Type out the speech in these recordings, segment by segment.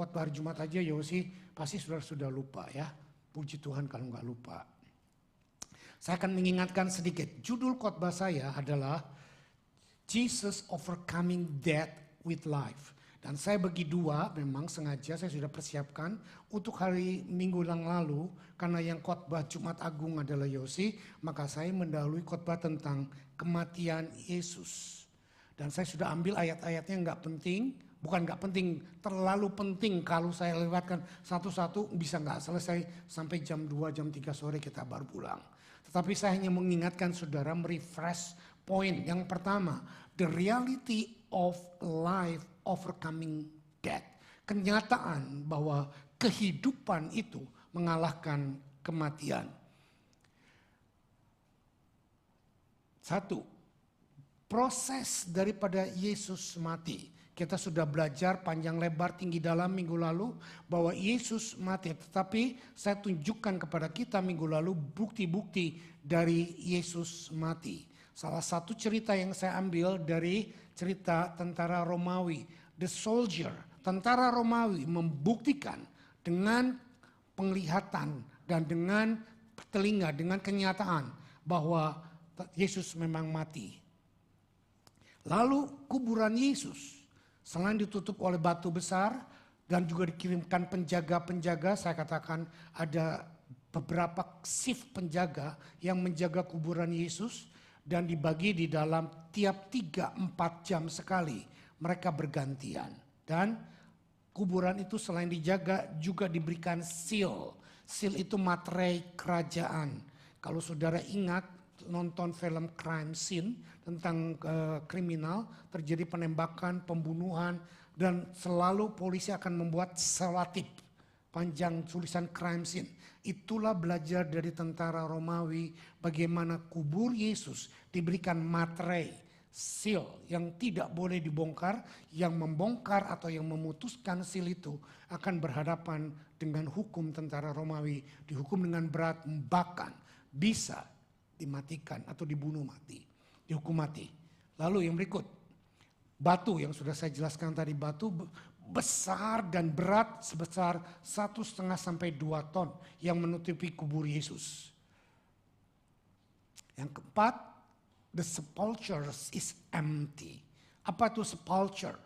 khotbah hari Jumat aja Yosi pasti sudah lupa ya. Puji Tuhan kalau nggak lupa. Saya akan mengingatkan sedikit. Judul khotbah saya adalah Jesus Overcoming Death with Life. Dan saya bagi dua, memang sengaja saya sudah persiapkan untuk hari Minggu yang lalu. Karena yang khotbah Jumat Agung adalah Yosi, maka saya mendahului khotbah tentang kematian Yesus. Dan saya sudah ambil ayat-ayatnya nggak penting, bukan nggak penting, terlalu penting kalau saya lewatkan satu-satu bisa nggak selesai sampai jam 2, jam 3 sore kita baru pulang. Tetapi saya hanya mengingatkan saudara merefresh point. Yang pertama, the reality of life overcoming death. Kenyataan bahwa kehidupan itu mengalahkan kematian. Satu, proses daripada Yesus mati. Kita sudah belajar panjang lebar tinggi dalam minggu lalu bahwa Yesus mati. Tetapi saya tunjukkan kepada kita minggu lalu bukti-bukti dari Yesus mati. Salah satu cerita yang saya ambil dari cerita tentara Romawi. The soldier, tentara Romawi membuktikan dengan penglihatan dan dengan telinga, dengan kenyataan bahwa Yesus memang mati. Lalu kuburan Yesus, selain ditutup oleh batu besar dan juga dikirimkan penjaga-penjaga, saya katakan ada beberapa shift penjaga yang menjaga kuburan Yesus. Dan dibagi di dalam tiap 3-4 jam sekali mereka bergantian. Dan kuburan itu selain dijaga juga diberikan seal. Seal itu materai kerajaan. Kalau saudara ingat nonton film crime scene tentang kriminal, terjadi penembakan, pembunuhan, dan selalu polisi akan membuat selotip panjang tulisan crime scene. Itulah belajar dari tentara Romawi bagaimana kubur Yesus diberikan materai, seal yang tidak boleh dibongkar. Yang membongkar atau yang memutuskan seal itu akan berhadapan dengan hukum tentara Romawi. Dihukum dengan berat, bahkan bisa dimatikan atau dibunuh mati. Dihukum mati. Lalu yang berikut, batu yang sudah saya jelaskan tadi, batu besar dan berat sebesar 1,5 sampai 2 ton yang menutupi kubur Yesus. Yang keempat, the sepulchre is empty. Apa itu sepulchre?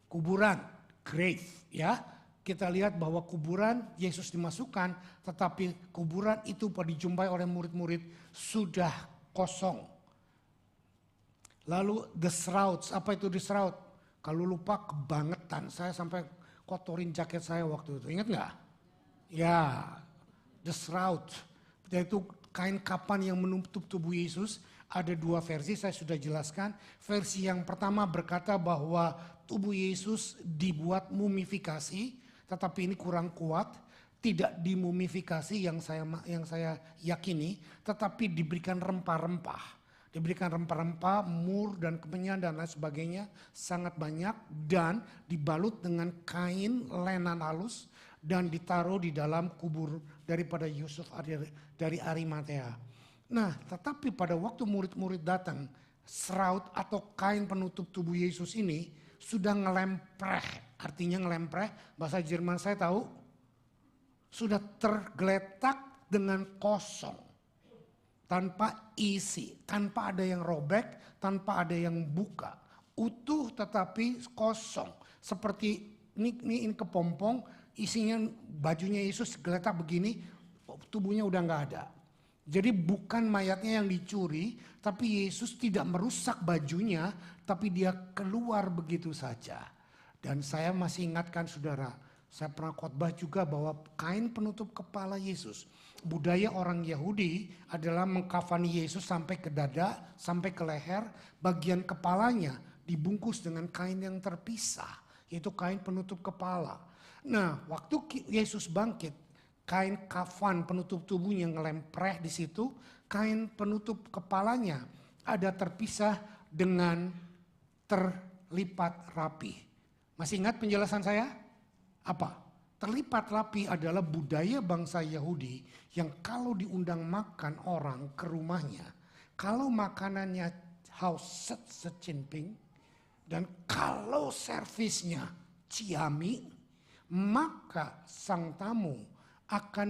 Kuburan, grave ya. Kita lihat bahwa kuburan Yesus dimasukkan, tetapi kuburan itu pada dijumpai oleh murid-murid sudah kosong. Lalu the shrouds, apa itu the shroud? Kalau lupa kebangetan, saya sampai kotorin jaket saya waktu itu. Ingat nggak? Ya, the shroud. Yaitu kain kapan yang menutup tubuh Yesus. Ada 2 versi, saya sudah jelaskan. Versi yang pertama berkata bahwa tubuh Yesus dibuat mumifikasi. Tetapi ini kurang kuat. Tidak dimumifikasi yang saya yakini. Tetapi diberikan rempah-rempah. Diberikan rempah-rempah, mur dan kemenyan dan lain sebagainya sangat banyak. Dan dibalut dengan kain lenan halus dan ditaruh di dalam kubur daripada Yusuf dari Arimatea. Nah tetapi pada waktu murid-murid datang, shroud atau kain penutup tubuh Yesus ini sudah ngelempreh. Artinya ngelempreh, bahasa Jerman saya tahu, sudah tergeletak dengan kosong. Tanpa isi, tanpa ada yang robek, tanpa ada yang buka. Utuh tetapi kosong. Seperti ini kepompong, isinya bajunya Yesus geletak begini, tubuhnya udah gak ada. Jadi bukan mayatnya yang dicuri, tapi Yesus tidak merusak bajunya, tapi dia keluar begitu saja. Dan saya masih ingatkan saudara, saya pernah khotbah juga bahwa kain penutup kepala Yesus, budaya orang Yahudi adalah mengkafani Yesus sampai ke dada, sampai ke leher, bagian kepalanya dibungkus dengan kain yang terpisah, yaitu kain penutup kepala. Nah, waktu Yesus bangkit, kain kafan penutup tubuhnya ngelempreh di situ, kain penutup kepalanya ada terpisah dengan terlipat rapi. Masih ingat penjelasan saya? Apa? Terlipat rapi adalah budaya bangsa Yahudi yang kalau diundang makan orang ke rumahnya, kalau makanannya haus seciping dan kalau servisnya ciami, maka sang tamu akan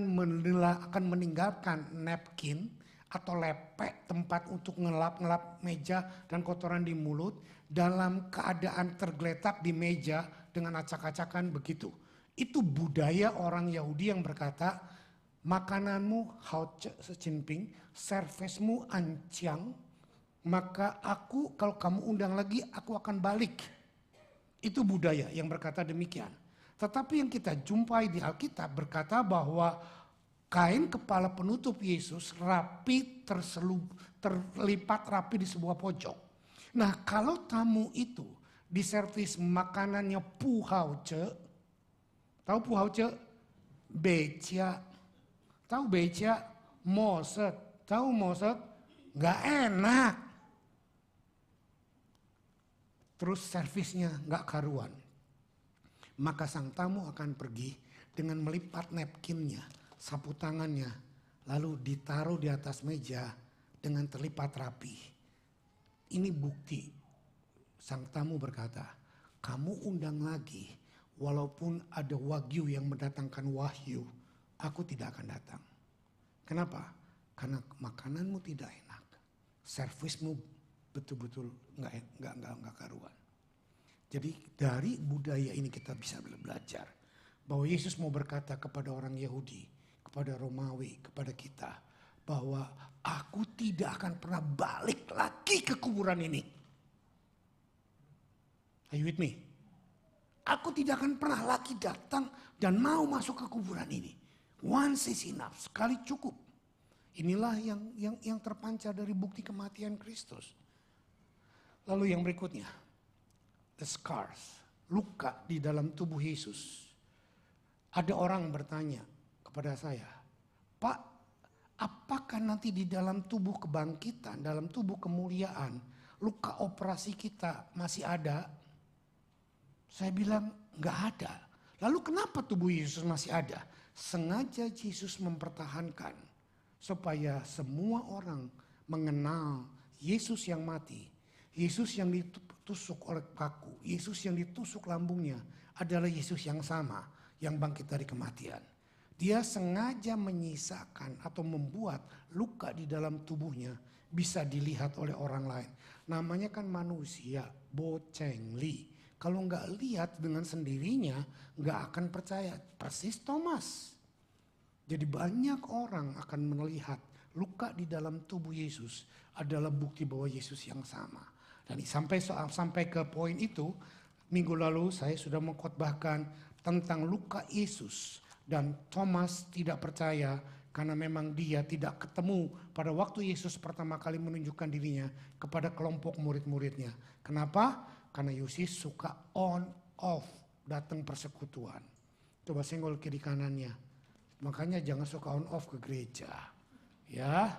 meninggalkan napkin atau lepek tempat untuk ngelap-ngelap meja dan kotoran di mulut dalam keadaan tergeletak di meja dengan acak-acakan begitu. Itu budaya orang Yahudi yang berkata, makananmu hauce secimping, servismu anciang, maka aku kalau kamu undang lagi aku akan balik. Itu budaya yang berkata demikian. Tetapi yang kita jumpai di Alkitab berkata bahwa kain kepala penutup Yesus rapi terlipat rapi di sebuah pojok. Nah kalau tamu itu diservis makanannya puhauce, tahu puhauce? Beca, tahu beca? Moset, tahu moset? Gak enak. Terus servisnya gak karuan. Maka sang tamu akan pergi dengan melipat napkinnya, sapu tangannya, lalu ditaruh di atas meja dengan terlipat rapi. Ini bukti. Sang tamu berkata, kamu undang lagi, walaupun ada wagyu yang mendatangkan wahyu, aku tidak akan datang. Kenapa? Karena makananmu tidak enak, servismu betul-betul nggak karuan. Jadi dari budaya ini kita bisa belajar bahwa Yesus mau berkata kepada orang Yahudi, kepada Romawi, kepada kita bahwa aku tidak akan pernah balik lagi ke kuburan ini. Are you with me? Aku tidak akan pernah lagi datang dan mau masuk ke kuburan ini. Once is enough, sekali cukup. Inilah yang terpancar dari bukti kematian Kristus. Lalu yang berikutnya, the scars, luka di dalam tubuh Yesus. Ada orang bertanya kepada saya, Pak, apakah nanti di dalam tubuh kebangkitan, dalam tubuh kemuliaan, luka operasi kita masih ada? Saya bilang nggak ada. Lalu kenapa tubuh Yesus masih ada? Sengaja Yesus mempertahankan supaya semua orang mengenal Yesus yang mati, Yesus yang ditusuk oleh paku, Yesus yang ditusuk lambungnya adalah Yesus yang sama yang bangkit dari kematian. Dia sengaja menyisakan atau membuat luka di dalam tubuhnya bisa dilihat oleh orang lain. Namanya kan manusia, boceng li. Kalau nggak lihat dengan sendirinya nggak akan percaya. Persis Thomas. Jadi banyak orang akan melihat luka di dalam tubuh Yesus adalah bukti bahwa Yesus yang sama. Dan sampai ke poin itu, minggu lalu saya sudah mengkhotbahkan tentang luka Yesus. Dan Thomas tidak percaya karena memang dia tidak ketemu pada waktu Yesus pertama kali menunjukkan dirinya kepada kelompok murid-muridnya. Kenapa? Karena Yesus suka on off datang persekutuan. Coba senggol kiri kanannya. Makanya jangan suka on off ke gereja. Ya,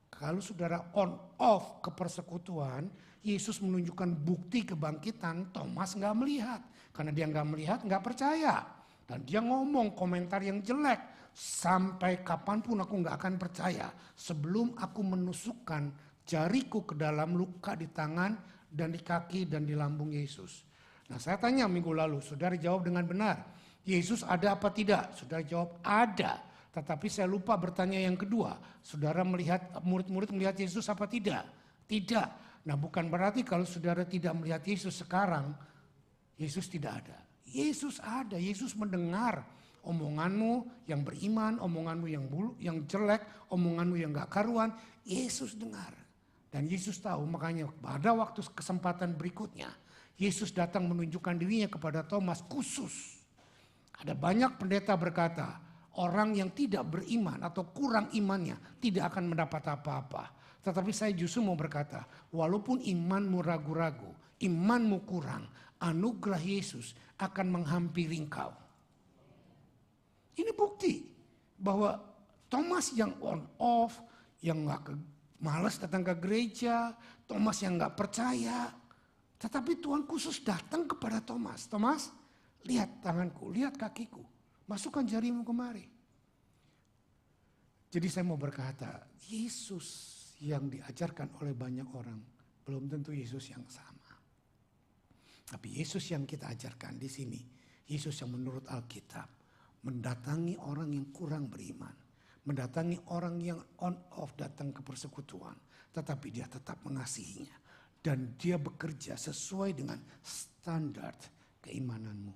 kalau saudara on off ke persekutuan, Yesus menunjukkan bukti kebangkitan, Thomas nggak melihat. Karena dia nggak melihat, nggak percaya. Dan dia ngomong komentar yang jelek. Sampai kapanpun aku nggak akan percaya sebelum aku menusukkan jariku ke dalam luka di tangan dan di kaki dan di lambung Yesus. Nah saya tanya minggu lalu, saudara jawab dengan benar. Yesus ada apa tidak? Saudara jawab ada. Tetapi saya lupa bertanya yang kedua. Saudara melihat, murid-murid melihat Yesus apa tidak? Tidak. Nah bukan berarti kalau saudara tidak melihat Yesus sekarang, Yesus tidak ada. Yesus ada, Yesus mendengar omonganmu yang beriman, omonganmu yang jelek, omonganmu yang gak karuan. Yesus dengar. Dan Yesus tahu, makanya pada waktu kesempatan berikutnya, Yesus datang menunjukkan dirinya kepada Thomas khusus. Ada banyak pendeta berkata, orang yang tidak beriman atau kurang imannya tidak akan mendapat apa-apa. Tetapi saya justru mau berkata, walaupun imanmu ragu-ragu, imanmu kurang, anugerah Yesus akan menghampiri engkau. Ini bukti bahwa Thomas yang on off, yang malas datang ke gereja, Thomas yang gak percaya. Tetapi Tuhan khusus datang kepada Thomas. Thomas, lihat tanganku, lihat kakiku. Masukkan jarimu kemari. Jadi saya mau berkata, Yesus yang diajarkan oleh banyak orang belum tentu Yesus yang sama. Tapi Yesus yang kita ajarkan di sini, Yesus yang menurut Alkitab mendatangi orang yang kurang beriman. Mendatangi orang yang on off datang ke persekutuan. Tetapi dia tetap mengasihinya. Dan dia bekerja sesuai dengan standar keimananmu.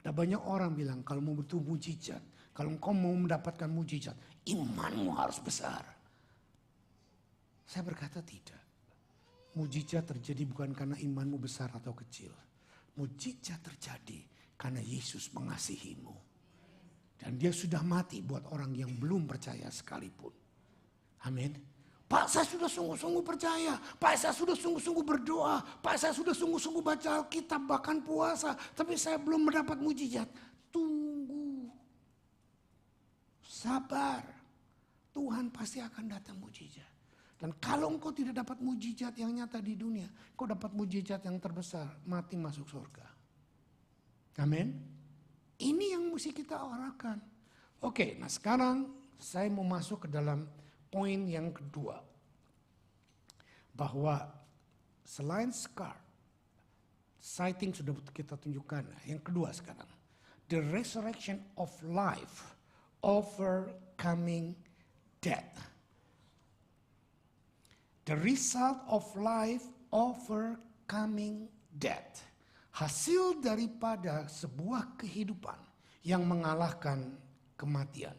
Ada banyak orang bilang kalau mau butuh mujizat. Kalau engkau mau mendapatkan mujizat, imanmu harus besar. Saya berkata tidak. Mujizat terjadi bukan karena imanmu besar atau kecil. Mujizat terjadi karena Yesus mengasihimu. Dan dia sudah mati buat orang yang belum percaya sekalipun. Amin. Pak, saya sudah sungguh-sungguh percaya. Pak, saya sudah sungguh-sungguh berdoa. Pak, saya sudah sungguh-sungguh baca Alkitab bahkan puasa. Tapi saya belum mendapat mujizat. Tunggu. Sabar. Tuhan pasti akan datang mujizat. Dan kalau engkau tidak dapat mujizat yang nyata di dunia, engkau dapat mujizat yang terbesar, mati masuk surga. Amin. Ini yang mesti kita arahkan. Oke, nah sekarang saya mau masuk ke dalam poin yang kedua. Bahwa selain scar, sighting sudah kita tunjukkan. Yang kedua sekarang, the resurrection of life overcoming death. The result of life overcoming death. Hasil daripada sebuah kehidupan yang mengalahkan kematian.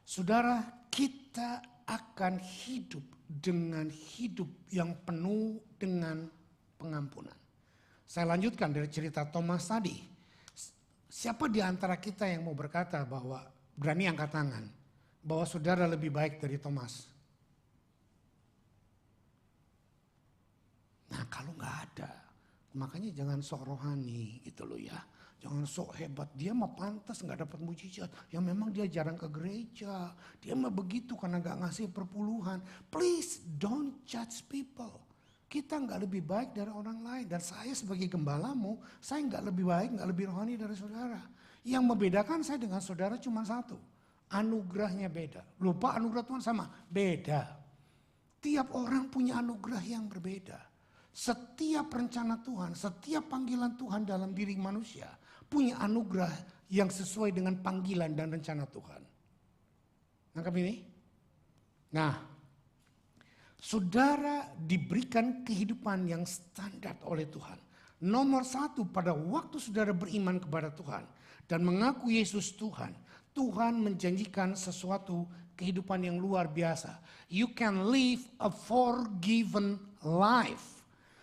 Saudara, kita akan hidup dengan hidup yang penuh dengan pengampunan. Saya lanjutkan dari cerita Thomas tadi. Siapa di antara kita yang mau berkata bahwa berani angkat tangan bahwa saudara lebih baik dari Thomas? Nah, kalau nggak ada, makanya jangan sok rohani gitu loh ya. Jangan sok hebat, dia mah pantas nggak dapat mujizat. Ya memang dia jarang ke gereja, dia mah begitu karena nggak ngasih perpuluhan. Please don't judge people. Kita nggak lebih baik dari orang lain. Dan saya sebagai gembalamu, saya nggak lebih baik, nggak lebih rohani dari saudara. Yang membedakan saya dengan saudara cuma satu, anugerahnya beda. Lupa anugerah Tuhan sama? Beda. Tiap orang punya anugerah yang berbeda. Setiap rencana Tuhan, setiap panggilan Tuhan dalam diri manusia punya anugerah yang sesuai dengan panggilan dan rencana Tuhan. Nangkap ini? Nah, saudara diberikan kehidupan yang standar oleh Tuhan. Nomor satu, pada waktu saudara beriman kepada Tuhan dan mengaku Yesus Tuhan, Tuhan menjanjikan sesuatu kehidupan yang luar biasa. You can live a forgiven life.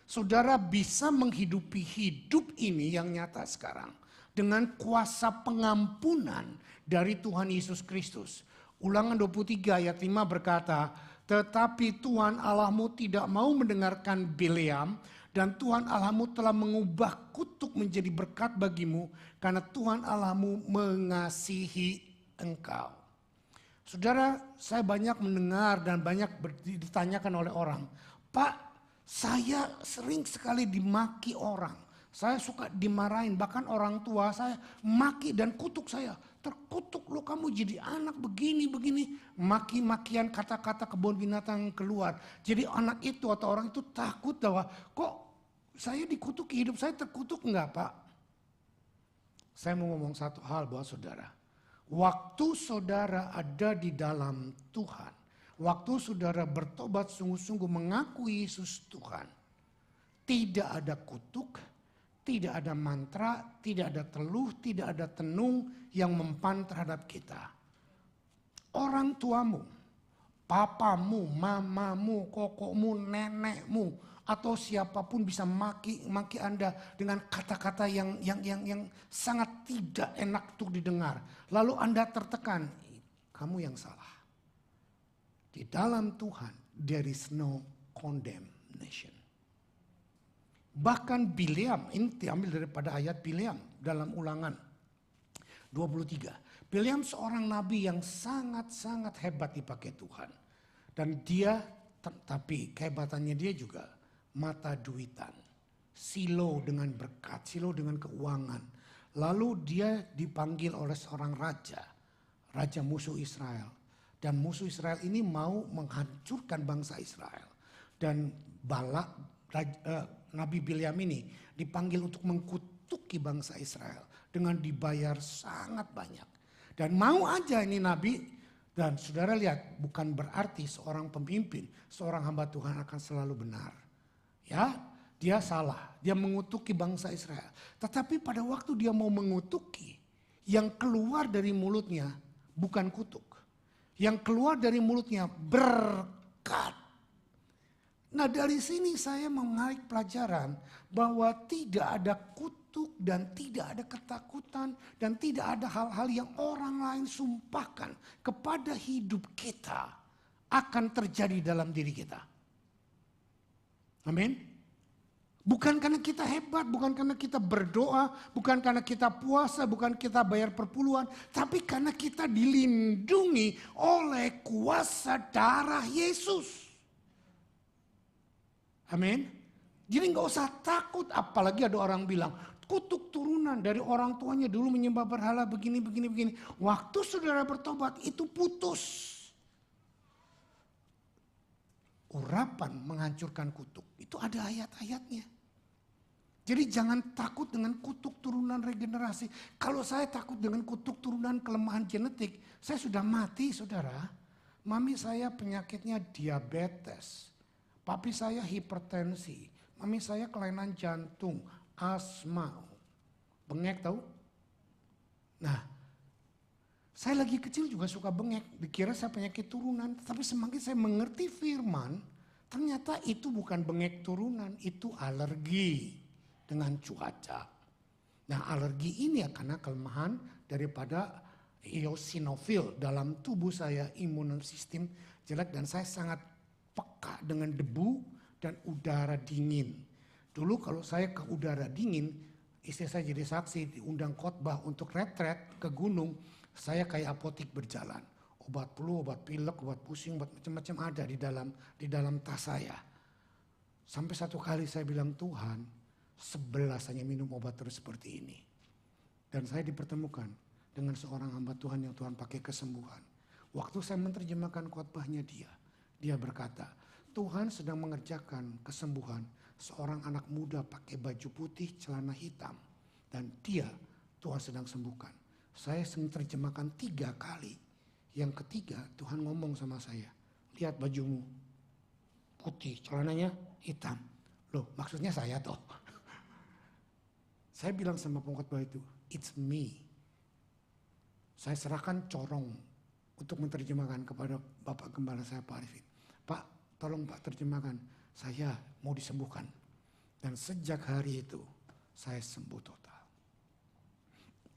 Saudara bisa menghidupi hidup ini yang nyata sekarang dengan kuasa pengampunan dari Tuhan Yesus Kristus. Ulangan 23 ayat 5 berkata, tetapi Tuhan Allahmu tidak mau mendengarkan Bileam dan Tuhan Allahmu telah mengubah kutuk menjadi berkat bagimu karena Tuhan Allahmu mengasihi engkau. Saudara, saya banyak mendengar dan banyak ditanyakan oleh orang, Pak, saya sering sekali dimaki orang. Saya suka dimarahin, bahkan orang tua saya maki dan kutuk saya. Terkutuk, lo kamu jadi anak begini-begini. Maki-makian kata-kata kebun binatang keluar. Jadi anak itu atau orang itu takut bahwa kok saya dikutuki, hidup saya terkutuk enggak Pak? Saya mau ngomong satu hal buat saudara. Waktu saudara ada di dalam Tuhan. Waktu saudara bertobat sungguh-sungguh mengakui Yesus Tuhan. Tidak ada kutuk, tidak ada mantra, tidak ada teluh, tidak ada tenung yang mempan terhadap kita. Orang tuamu, papamu, mamamu, kokokmu, nenekmu, atau siapapun bisa maki Anda dengan kata-kata yang sangat tidak enak untuk didengar. Lalu Anda tertekan, kamu yang salah. Di dalam Tuhan, there is no condemnation. Bahkan Bileam, ini diambil daripada ayat Bileam dalam Ulangan 23. Bileam seorang nabi yang sangat-sangat hebat dipakai Tuhan. Dan dia, tapi kehebatannya dia juga mata duitan. Silo dengan berkat, silo dengan keuangan. Lalu dia dipanggil oleh seorang raja, raja musuh Israel. Dan musuh Israel ini mau menghancurkan bangsa Israel. Dan Nabi Bileam ini dipanggil untuk mengutuki bangsa Israel dengan dibayar sangat banyak. Dan mau aja ini nabi, dan saudara lihat, bukan berarti seorang pemimpin, seorang hamba Tuhan akan selalu benar. Ya, dia salah, dia mengutuki bangsa Israel. Tetapi pada waktu dia mau mengutuki, yang keluar dari mulutnya bukan kutuk. Yang keluar dari mulutnya berkat. Nah dari sini saya menarik pelajaran bahwa tidak ada kutuk dan tidak ada ketakutan dan tidak ada hal-hal yang orang lain sumpahkan kepada hidup kita akan terjadi dalam diri kita. Amin. Bukan karena kita hebat, bukan karena kita berdoa, bukan karena kita puasa, bukan kita bayar perpuluhan, tapi karena kita dilindungi oleh kuasa darah Yesus. Amin. Jadi nggak usah takut, apalagi ada orang bilang kutuk turunan dari orang tuanya dulu menyembah berhala begini. Waktu saudara bertobat itu putus. Urapan menghancurkan kutuk, itu ada ayat-ayatnya. Jadi jangan takut dengan kutuk turunan regenerasi. Kalau saya takut dengan kutuk turunan kelemahan genetik, saya sudah mati saudara. Mami saya penyakitnya diabetes. Papi saya hipertensi. Mami saya kelainan jantung, asma. Bengek tahu? Nah, saya lagi kecil juga suka bengek. Dikira saya penyakit turunan. Tapi semakin saya mengerti firman, ternyata itu bukan bengek turunan, itu alergi dengan cuaca. Nah alergi ini ya karena kelemahan daripada eosinofil dalam tubuh saya, imun sistem jelek dan saya sangat peka dengan debu dan udara dingin. Dulu kalau saya ke udara dingin, istri saya jadi saksi diundang khotbah untuk retret ke gunung, saya kayak apotik berjalan. Obat flu, obat pilek, obat pusing, obat macam-macam ada di dalam tas saya. Sampai satu kali saya bilang, Tuhan, sebelah hanya minum obat terus seperti ini. Dan saya dipertemukan dengan seorang hamba Tuhan yang Tuhan pakai kesembuhan. Waktu saya menerjemahkan khotbahnya dia berkata, Tuhan sedang mengerjakan kesembuhan seorang anak muda pakai baju putih, celana hitam. Dan Tuhan sedang sembuhkan. Saya menerjemahkan 3 kali. Yang ketiga Tuhan ngomong sama saya, lihat bajumu putih, celananya hitam. Loh maksudnya saya toh. Saya bilang sama pengkhotbah itu, it's me. Saya serahkan corong untuk menerjemahkan kepada Bapak Gembala saya Pak Arifin. Pak tolong Pak terjemahkan, saya mau disembuhkan. Dan sejak hari itu saya sembuh total.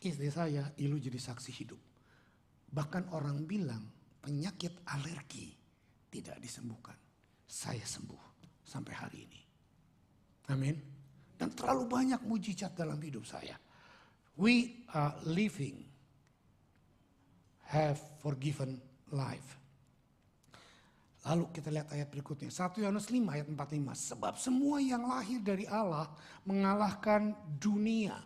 Istri saya dulu jadi saksi hidup. Bahkan orang bilang penyakit alergi tidak disembuhkan. Saya sembuh sampai hari ini. Amin. Dan terlalu banyak mujizat dalam hidup saya. We are living, have forgiven life. Lalu kita lihat ayat berikutnya. 1 Yohanes 5 ayat 45. Sebab semua yang lahir dari Allah mengalahkan dunia.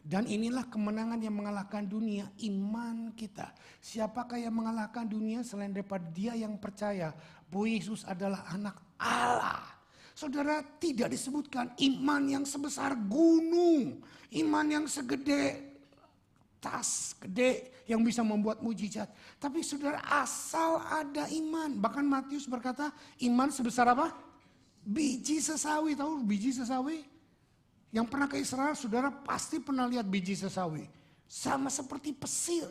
Dan inilah kemenangan yang mengalahkan dunia, iman kita. Siapakah yang mengalahkan dunia selain daripada dia yang percaya bahwa Yesus adalah anak Allah. Saudara, tidak disebutkan iman yang sebesar gunung. Iman yang segede tas gede yang bisa membuat mujizat. Tapi saudara, asal ada iman. Bahkan Matius berkata iman sebesar apa? Biji sesawi. Tahu biji sesawi? Yang pernah ke Israel, saudara pasti pernah lihat biji sesawi. Sama seperti pasir.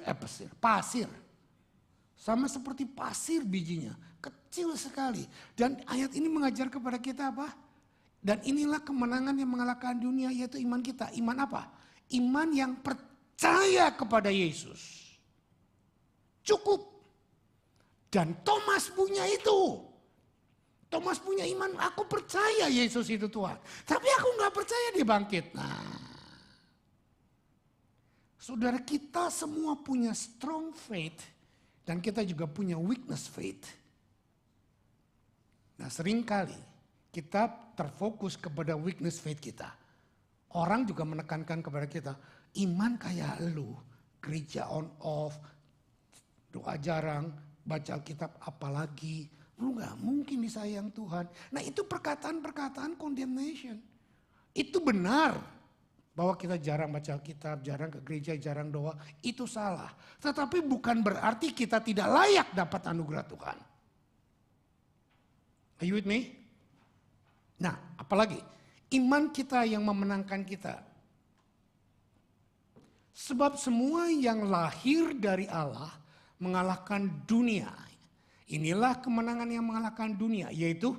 Sama seperti pasir bijinya. Kecil sekali. Dan ayat ini mengajar kepada kita apa? Dan inilah kemenangan yang mengalahkan dunia, yaitu iman kita. Iman apa? Iman yang percaya kepada Yesus. Cukup. Dan Thomas punya itu. Thomas punya iman, aku percaya Yesus itu Tuhan. Tapi aku gak percaya dia bangkit. Nah, saudara kita semua punya strong faith. Dan kita juga punya weakness faith. Nah seringkali kita terfokus kepada weakness faith kita. Orang juga menekankan kepada kita, iman kayak lu, gereja on off, doa jarang, baca Alkitab apalagi. Lu gak mungkin disayang Tuhan. Nah itu perkataan-perkataan condemnation. Itu benar. Bahwa kita jarang baca Alkitab, jarang ke gereja, jarang doa, itu salah. Tetapi bukan berarti kita tidak layak dapat anugerah Tuhan. Are you with me? Nah, apalagi iman kita yang memenangkan kita. Sebab semua yang lahir dari Allah mengalahkan dunia. Inilah kemenangan yang mengalahkan dunia, yaitu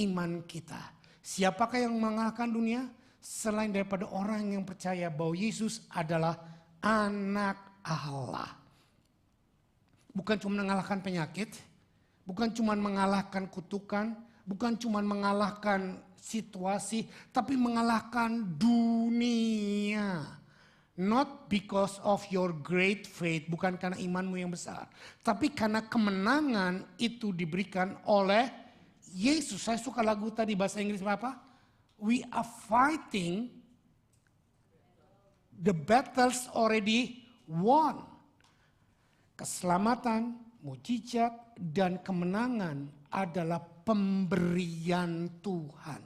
iman kita. Siapakah yang mengalahkan dunia? Selain daripada orang yang percaya bahwa Yesus adalah anak Allah. Bukan cuma mengalahkan penyakit, bukan cuma mengalahkan kutukan, bukan cuma mengalahkan situasi, tapi mengalahkan dunia. Not because of your great faith, bukan karena imanmu yang besar. Tapi karena kemenangan itu diberikan oleh Yesus. Saya suka lagu tadi bahasa Inggris apa? We are fighting the battles already won. Keselamatan, mujizat, dan kemenangan adalah pemberian Tuhan.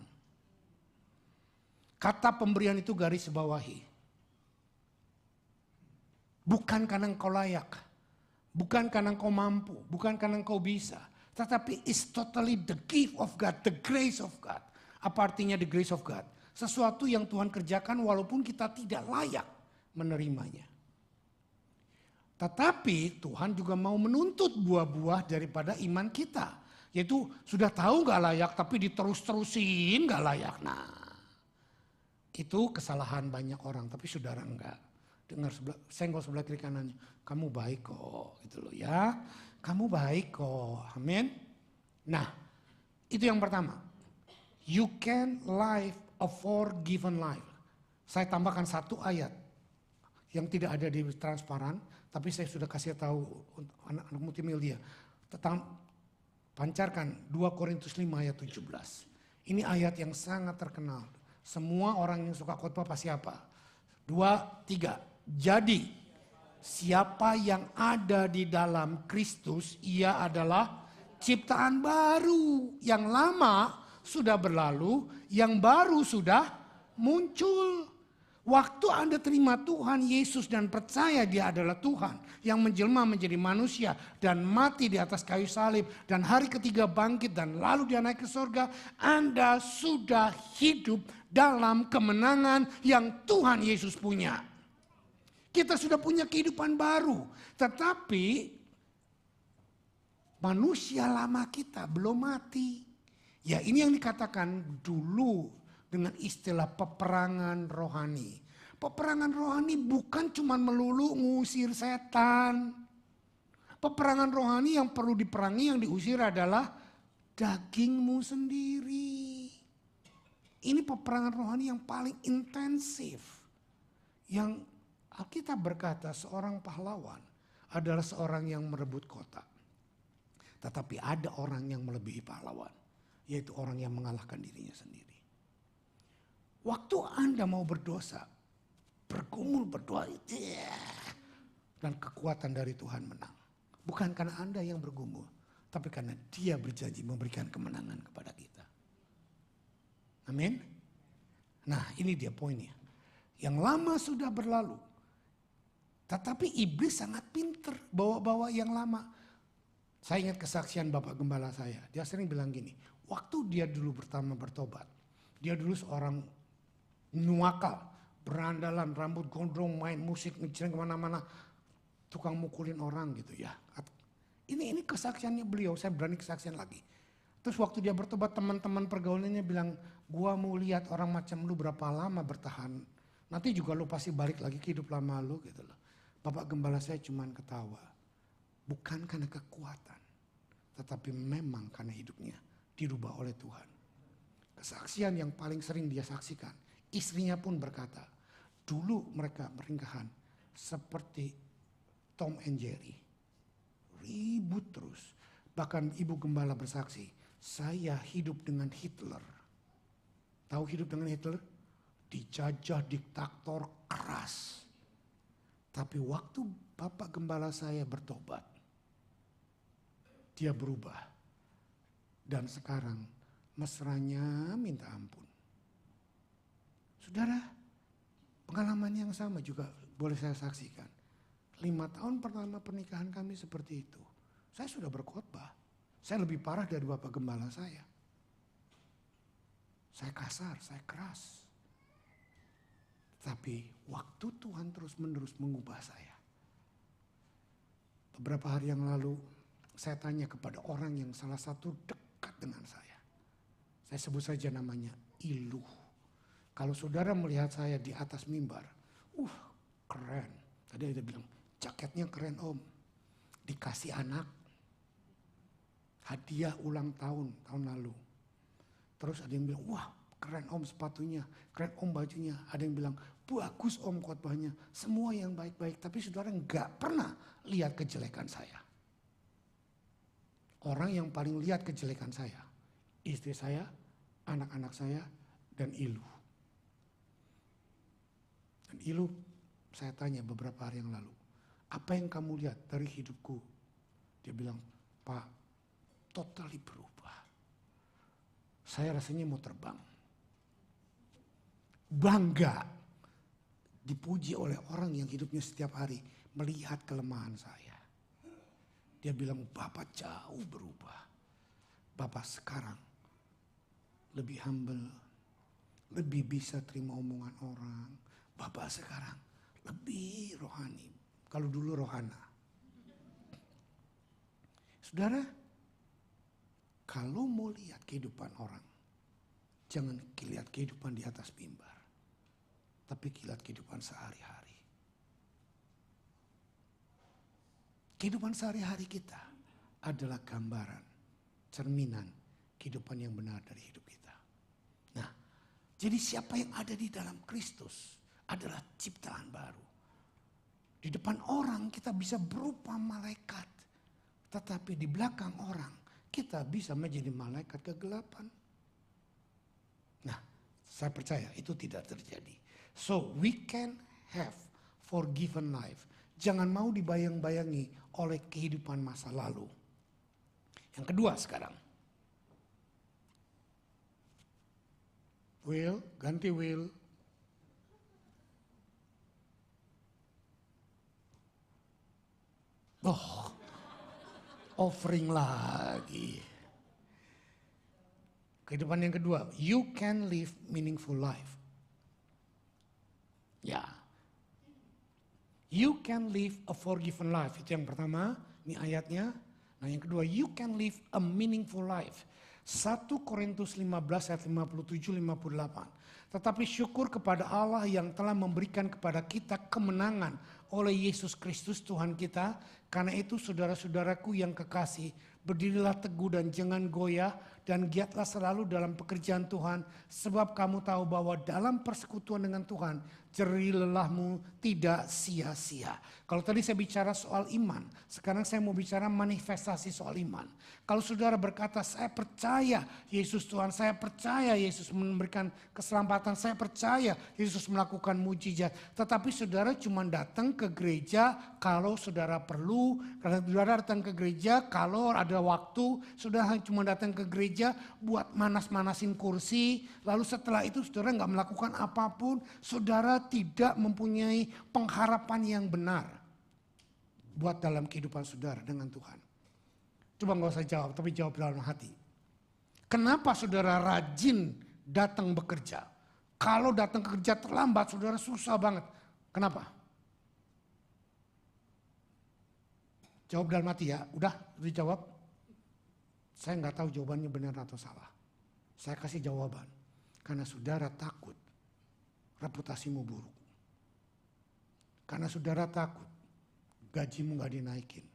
Kata pemberian itu garis bawahi. Bukan karena engkau layak, bukan karena engkau mampu, bukan karena engkau bisa. Tetapi it's totally the gift of God, the grace of God. Apa artinya the grace of God? Sesuatu yang Tuhan kerjakan walaupun kita tidak layak menerimanya. Tetapi Tuhan juga mau menuntut buah-buah daripada iman kita. Yaitu sudah tahu gak layak tapi diterus-terusin gak layak. Nah itu kesalahan banyak orang tapi saudara enggak. Dengar senggol sebelah kiri kanannya. Kamu baik kok gitu loh ya. Kamu baik kok. Amin. Nah itu yang pertama. You can live a forgiven life. Saya tambahkan satu ayat yang tidak ada di transparan, tapi saya sudah kasih tahu anak-anak multimedia. Pancarkan 2 Korintus 5 ayat 17. Ini ayat yang sangat terkenal. Semua orang yang suka khotbah pasti apa? 2, 3. Jadi siapa yang ada di dalam Kristus, ia adalah ciptaan baru. Yang lama sudah berlalu, yang baru sudah muncul. Waktu Anda terima Tuhan Yesus dan percaya Dia adalah Tuhan yang menjelma menjadi manusia dan mati di atas kayu salib dan hari ketiga bangkit dan lalu Dia naik ke surga, Anda sudah hidup dalam kemenangan yang Tuhan Yesus punya. Kita sudah punya kehidupan baru, tetapi manusia lama kita belum mati. Ya ini yang dikatakan dulu dengan istilah peperangan rohani. Peperangan rohani bukan cuma melulu ngusir setan. Peperangan rohani yang perlu diperangi, yang diusir adalah dagingmu sendiri. Ini peperangan rohani yang paling intensif. Yang Alkitab berkata seorang pahlawan adalah seorang yang merebut kota. Tetapi ada orang yang melebihi pahlawan. Yaitu orang yang mengalahkan dirinya sendiri. Waktu Anda mau berdosa, bergumul berdoa, dan kekuatan dari Tuhan menang. Bukan karena Anda yang bergumul, tapi karena Dia berjanji memberikan kemenangan kepada kita. Amin. Nah ini dia poinnya. Yang lama sudah berlalu. Tetapi iblis sangat pinter bawa-bawa yang lama. Saya ingat kesaksian Bapak Gembala saya. Dia sering bilang gini, waktu dia dulu pertama bertobat, dia dulu seorang nuakal, berandalan, rambut gondrong, main musik, ngejreng kemana-mana, tukang mukulin orang gitu ya. Ini kesaksiannya beliau, saya berani kesaksian lagi. Terus waktu dia bertobat, teman-teman pergaulannya bilang, gua mau lihat orang macam lu berapa lama bertahan. Nanti juga lu pasti balik lagi ke hidup lama lu gitu loh. Bapak Gembala saya cuman ketawa. Bukan karena kekuatan, tetapi memang karena hidupnya dirubah oleh Tuhan. Kesaksian yang paling sering dia saksikan, istrinya pun berkata, dulu mereka meringkahan seperti Tom and Jerry. Ribut terus. Bahkan Ibu Gembala bersaksi, saya hidup dengan Hitler. Tahu hidup dengan Hitler? Dijajah diktator keras. Tapi waktu Bapak Gembala saya bertobat, dia berubah. Dan sekarang mesranya minta ampun. Saudara, Pengalaman yang sama juga boleh saya saksikan. 5 tahun pertama pernikahan kami seperti itu. Saya sudah berkhotbah. Saya lebih parah dari Bapak Gembala saya. Saya kasar, saya keras. Tapi waktu Tuhan terus menerus mengubah saya. Beberapa hari yang lalu saya tanya kepada orang yang salah satu dekat dengan saya. Saya sebut saja namanya Ilu. Kalau saudara melihat saya di atas mimbar, keren. Tadi dia bilang, jaketnya keren om. Dikasih anak, hadiah ulang tahun lalu. Terus ada yang bilang, wah keren om sepatunya, keren om bajunya. Ada yang bilang, bagus om khotbahnya. Semua yang baik-baik, tapi saudara nggak pernah lihat kejelekan saya. Orang yang paling lihat kejelekan saya, istri saya, anak-anak saya, dan Ilu. Dan Ilu, saya tanya beberapa hari yang lalu, apa yang kamu lihat dari hidupku? Dia bilang, Pak, totally berubah. Saya rasanya mau terbang. Bangga dipuji oleh orang yang hidupnya setiap hari melihat kelemahan saya. Dia bilang, Bapak jauh berubah. Bapak sekarang lebih humble, lebih bisa terima omongan orang. Bapak sekarang lebih rohani. Kalau dulu rohana. Saudara, kalau mau lihat kehidupan orang, jangan lihat kehidupan di atas mimbar, tapi lihat kehidupan sehari-hari. Kehidupan sehari-hari kita adalah gambaran, cerminan kehidupan yang benar dari hidup kita. Nah, jadi siapa yang ada di dalam Kristus adalah ciptaan baru. Di depan orang kita bisa berupa malaikat, tetapi di belakang orang kita bisa menjadi malaikat kegelapan. Nah, saya percaya itu tidak terjadi. So we can have forgiven life. Jangan mau dibayang-bayangi oleh kehidupan masa lalu. Yang kedua sekarang. Will, ganti Will. Offering lagi. Kehidupan yang kedua, you can live meaningful life. Ya. You can live a forgiven life. Itu yang pertama, ini ayatnya. Nah yang kedua, you can live a meaningful life. 1 Korintus 15 ayat 57-58. Tetapi syukur kepada Allah yang telah memberikan kepada kita kemenangan oleh Yesus Kristus Tuhan kita. Karena itu saudara-saudaraku yang kekasih, berdirilah teguh dan jangan goyah, dan giatlah selalu dalam pekerjaan Tuhan. Sebab kamu tahu bahwa dalam persekutuan dengan Tuhan, jerih lelahmu tidak sia-sia. Kalau tadi saya bicara soal iman, sekarang saya mau bicara manifestasi soal iman. Kalau saudara berkata, saya percaya Yesus Tuhan, saya percaya Yesus memberikan keselamatan, saya percaya Yesus melakukan mujizat. Tetapi saudara cuma datang ke gereja kalau saudara perlu, karena saudara datang ke gereja kalau ada waktu, saudara cuma datang ke gereja buat manas-manasin kursi, lalu setelah itu saudara nggak melakukan apapun, saudara tidak mempunyai pengharapan yang benar buat dalam kehidupan saudara dengan Tuhan. Coba nggak usah jawab, tapi jawab dalam hati. Kenapa saudara rajin datang bekerja? Kalau datang ke kerja terlambat, saudara susah banget. Kenapa? Jawab dalam hati ya, udah dijawab. Saya nggak tahu jawabannya benar atau salah. Saya kasih jawaban. Karena saudara takut reputasimu buruk. Karena saudara takut gajimu nggak dinaikin.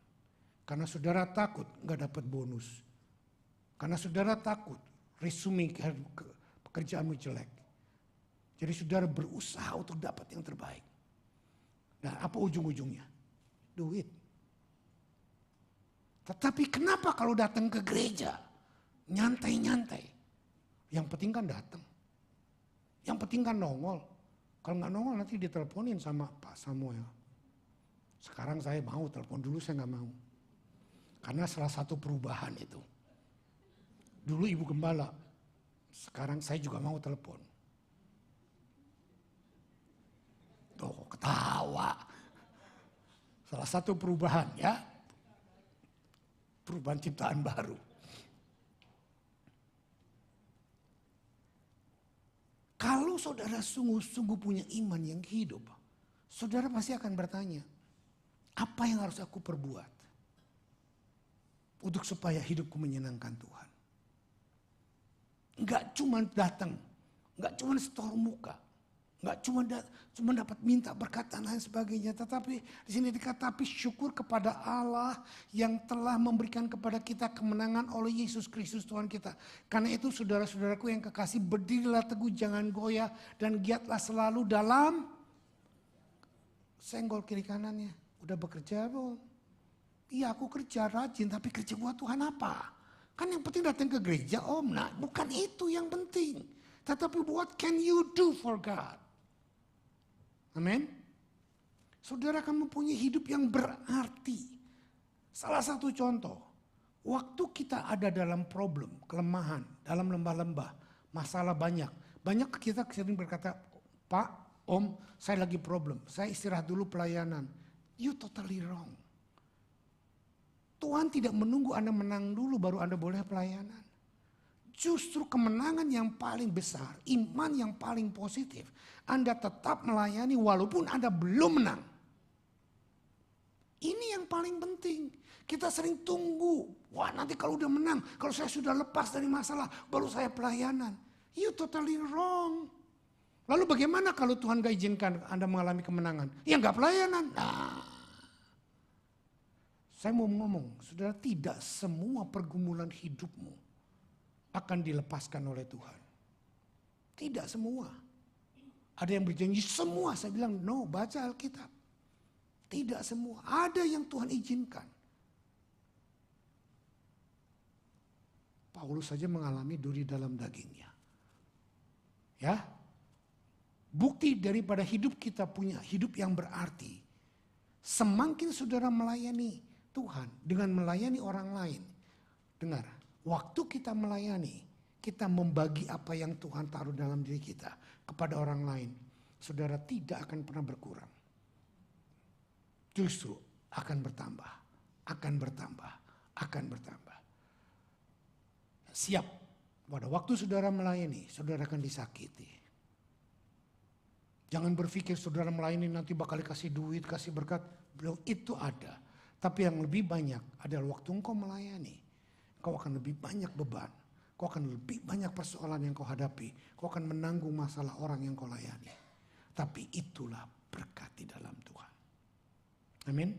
Karena saudara takut nggak dapat bonus. Karena saudara takut resume pekerjaanmu jelek. Jadi saudara berusaha untuk dapat yang terbaik. Nah apa ujung-ujungnya? Duit. Tetapi kenapa kalau datang ke gereja nyantai-nyantai? Yang penting kan datang. Yang penting kan nongol. Kalau nggak nongol nanti diteleponin sama Pak Samuel. Sekarang saya mau telepon, dulu saya nggak mau. Karena salah satu perubahan itu. Dulu Ibu Gembala, sekarang saya juga mau telepon. Tuh ketawa. Salah satu perubahan ya. Perubahan ciptaan baru. Kalau saudara sungguh-sungguh punya iman yang hidup, saudara pasti akan bertanya, apa yang harus aku perbuat untuk supaya hidupku menyenangkan Tuhan? Enggak cuma datang, enggak cuma setor muka, enggak cuma dapat minta berkat dan lain sebagainya, tetapi di sini dikatakan tapi syukur kepada Allah yang telah memberikan kepada kita kemenangan oleh Yesus Kristus Tuhan kita. Karena itu saudara-saudaraku yang kekasih, berdirilah teguh, jangan goyah dan giatlah selalu dalam senggol kiri kanannya. Udah bekerja belum? Iya aku kerja rajin, tapi kerja buat Tuhan apa? Kan yang penting datang ke gereja om. Nah bukan itu yang penting. Tetapi what can you do for God? Amin. Saudara akan mempunyai hidup yang berarti. Salah satu contoh. Waktu kita ada dalam problem, kelemahan, dalam lembah-lembah, masalah banyak. Banyak kita sering berkata, Pak, Om, saya lagi problem. Saya istirahat dulu pelayanan. You totally wrong. Tuhan tidak menunggu Anda menang dulu baru Anda boleh pelayanan. Justru kemenangan yang paling besar, iman yang paling positif. Anda tetap melayani walaupun Anda belum menang. Ini yang paling penting. Kita sering tunggu. Wah nanti kalau udah menang, kalau saya sudah lepas dari masalah, baru saya pelayanan. You totally wrong. Lalu bagaimana kalau Tuhan gak izinkan Anda mengalami kemenangan? Ya gak pelayanan. Nah. Saya mau ngomong, saudara, tidak semua pergumulan hidupmu akan dilepaskan oleh Tuhan. Tidak semua. Ada yang berjanji semua, saya bilang no, baca Alkitab. Tidak semua, ada yang Tuhan izinkan. Paulus saja mengalami duri dalam dagingnya. Ya, bukti daripada hidup kita punya hidup yang berarti. Semakin saudara melayani Tuhan dengan melayani orang lain. Dengar, waktu kita melayani, kita membagi apa yang Tuhan taruh dalam diri kita kepada orang lain. Saudara tidak akan pernah berkurang. Justru akan bertambah, akan bertambah, akan bertambah. Siap, pada waktu saudara melayani, saudara akan disakiti. Jangan berpikir saudara melayani nanti bakal dikasih duit, kasih berkat. Belum, itu ada. Tapi yang lebih banyak adalah waktu engkau melayani. Kau akan lebih banyak beban. Kau akan lebih banyak persoalan yang kau hadapi. Kau akan menanggung masalah orang yang kau layani. Tapi itulah berkat di dalam Tuhan. Amin.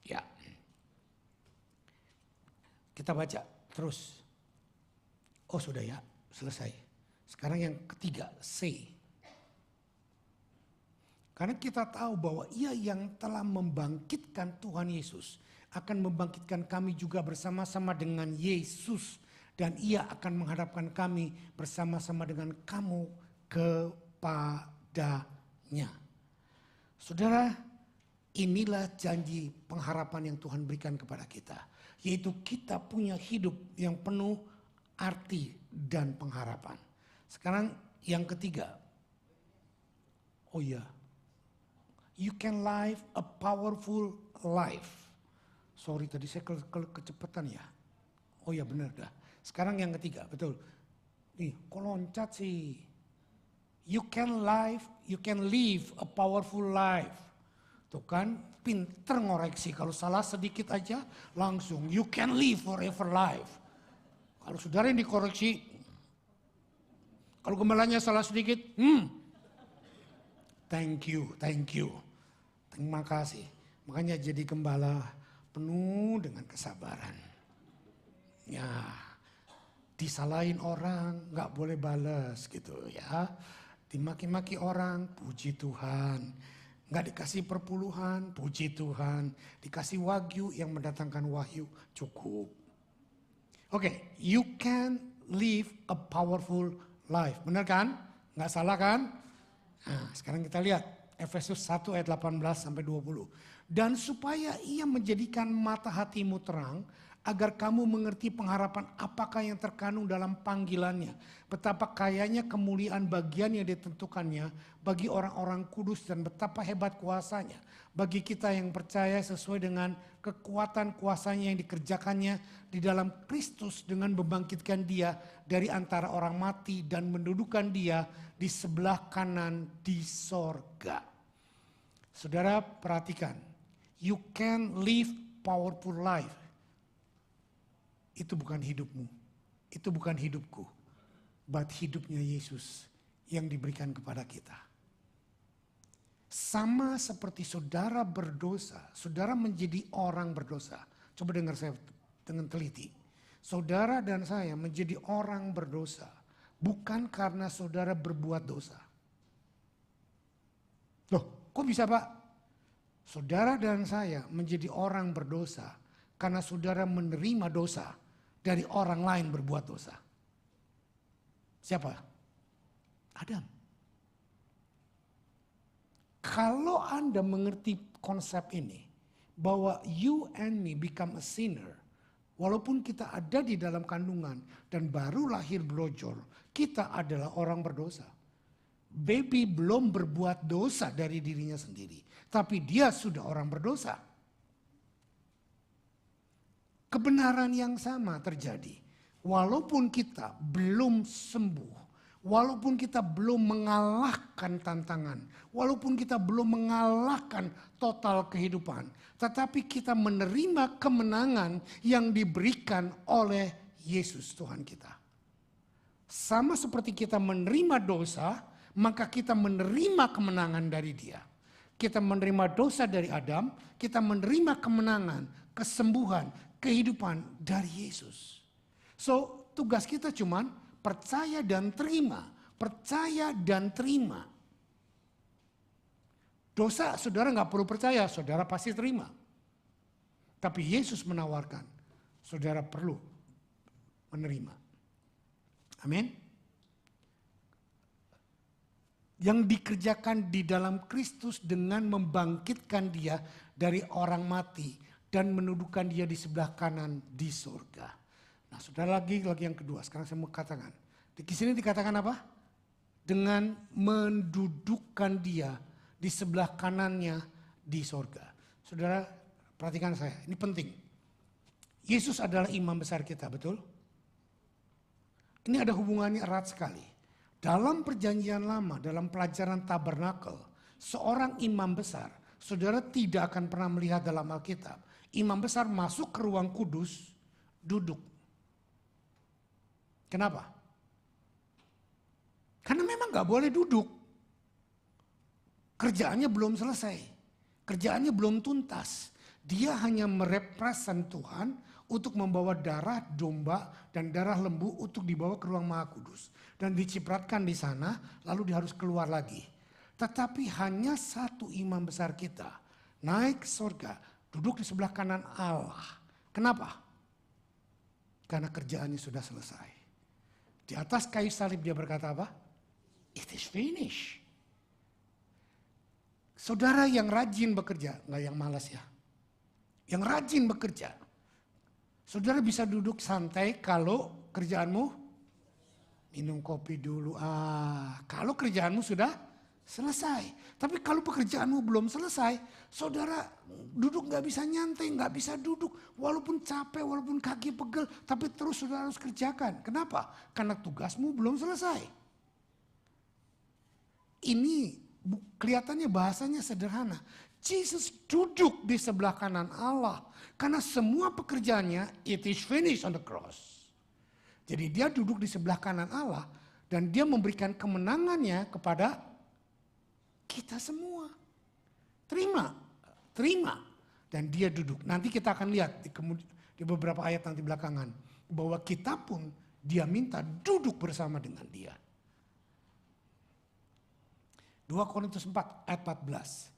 Ya. Kita baca terus. Oh sudah ya, selesai. Sekarang yang ketiga, C. Karena kita tahu bahwa ia yang telah membangkitkan Tuhan Yesus akan membangkitkan kami juga bersama-sama dengan Yesus. Dan ia akan menghadapkan kami bersama-sama dengan kamu kepadanya. Saudara, inilah janji pengharapan yang Tuhan berikan kepada kita. Yaitu kita punya hidup yang penuh arti dan pengharapan. Sekarang yang ketiga. Oh iya. You can live a powerful life. Sorry tadi saya kecepatan ya. Oh iya benar dah. Sekarang yang ketiga, betul. Nih, kok loncat sih? You can live a powerful life. Tuh kan, pinter ngoreksi. Kalau salah sedikit aja, langsung you can live forever life. Kalau saudara yang dikoreksi, kalau gembalanya salah sedikit, thank you. Terima kasih. Makanya jadi gembala penuh dengan kesabaran. Ya, disalahin orang nggak boleh balas gitu ya. Dimaki-maki orang, puji Tuhan. Nggak dikasih perpuluhan, puji Tuhan. Dikasih wagyu yang mendatangkan wahyu, cukup. Oke, you can live a powerful life. Benar kan? Nggak salah kan? Nah, sekarang kita lihat Efesus 1 ayat 18 sampai 20. Dan supaya ia menjadikan mata hatimu terang, agar kamu mengerti pengharapan apakah yang terkandung dalam panggilannya. Betapa kayanya kemuliaan bagian yang ditentukannya bagi orang-orang kudus dan betapa hebat kuasanya bagi kita yang percaya sesuai dengan kekuatan kuasanya yang dikerjakannya di dalam Kristus dengan membangkitkan dia dari antara orang mati dan mendudukan dia di sebelah kanan di sorga. Saudara perhatikan, you can live powerful life. Itu bukan hidupmu, itu bukan hidupku, but hidupnya Yesus yang diberikan kepada kita. Sama seperti saudara berdosa, saudara menjadi orang berdosa. Coba dengar saya dengan teliti. Saudara dan saya menjadi orang berdosa, bukan karena saudara berbuat dosa. Loh, kok bisa Pak? Saudara dan saya menjadi orang berdosa karena saudara menerima dosa dari orang lain berbuat dosa. Siapa? Adam. Kalau Anda mengerti konsep ini, bahwa you and me become a sinner, walaupun kita ada di dalam kandungan dan baru lahir brojol, kita adalah orang berdosa. Baby belum berbuat dosa dari dirinya sendiri, tapi dia sudah orang berdosa. Kebenaran yang sama terjadi. Walaupun kita belum sembuh, walaupun kita belum mengalahkan tantangan, walaupun kita belum mengalahkan total kehidupan, tetapi kita menerima kemenangan yang diberikan oleh Yesus Tuhan kita. Sama seperti kita menerima dosa, maka kita menerima kemenangan dari Dia. Kita menerima dosa dari Adam, kita menerima kemenangan, kesembuhan, kehidupan dari Yesus. So, tugas kita cuman percaya dan terima. Percaya dan terima. Dosa saudara gak perlu percaya, saudara pasti terima. Tapi Yesus menawarkan, saudara perlu menerima. Amin. Yang dikerjakan di dalam Kristus dengan membangkitkan dia dari orang mati dan mendudukan dia di sebelah kanan di surga. Nah, saudara lagi yang kedua. Sekarang saya mau katakan. Di sini dikatakan apa? Dengan mendudukkan dia di sebelah kanannya di surga. Saudara, perhatikan saya. Ini penting. Yesus adalah imam besar kita, betul? Ini ada hubungannya erat sekali. Dalam perjanjian lama, dalam pelajaran tabernakel, seorang imam besar, saudara tidak akan pernah melihat dalam Alkitab. Imam besar masuk ke ruang kudus, duduk. Kenapa? Karena memang gak boleh duduk. Kerjaannya belum selesai. Kerjaannya belum tuntas. Dia hanya merepresent Tuhan untuk membawa darah domba dan darah lembu untuk dibawa ke ruang maha kudus. Dan dicipratkan di sana, lalu dia harus keluar lagi. Tetapi hanya satu imam besar kita naik ke surga, duduk di sebelah kanan Allah. Kenapa? Karena kerjaannya sudah selesai. Di atas kayu salib dia berkata apa? It is finished. Saudara yang rajin bekerja, nggak yang malas ya. Yang rajin bekerja. Saudara bisa duduk santai kalau kerjaanmu minum kopi dulu. Kalau kerjaanmu sudah selesai. Tapi kalau pekerjaanmu belum selesai, saudara duduk gak bisa nyantai, gak bisa duduk. Walaupun capek, walaupun kaki pegel, tapi terus saudara harus kerjakan. Kenapa? Karena tugasmu belum selesai. Ini kelihatannya bahasanya sederhana. Jesus duduk di sebelah kanan Allah. Karena semua pekerjaannya, it is finished on the cross. Jadi dia duduk di sebelah kanan Allah. Dan dia memberikan kemenangannya kepada kita semua. Terima. Dan dia duduk. Nanti kita akan lihat di beberapa ayat nanti belakangan. Bahwa kita pun dia minta duduk bersama dengan dia. 2 Korintus 4 ayat 14.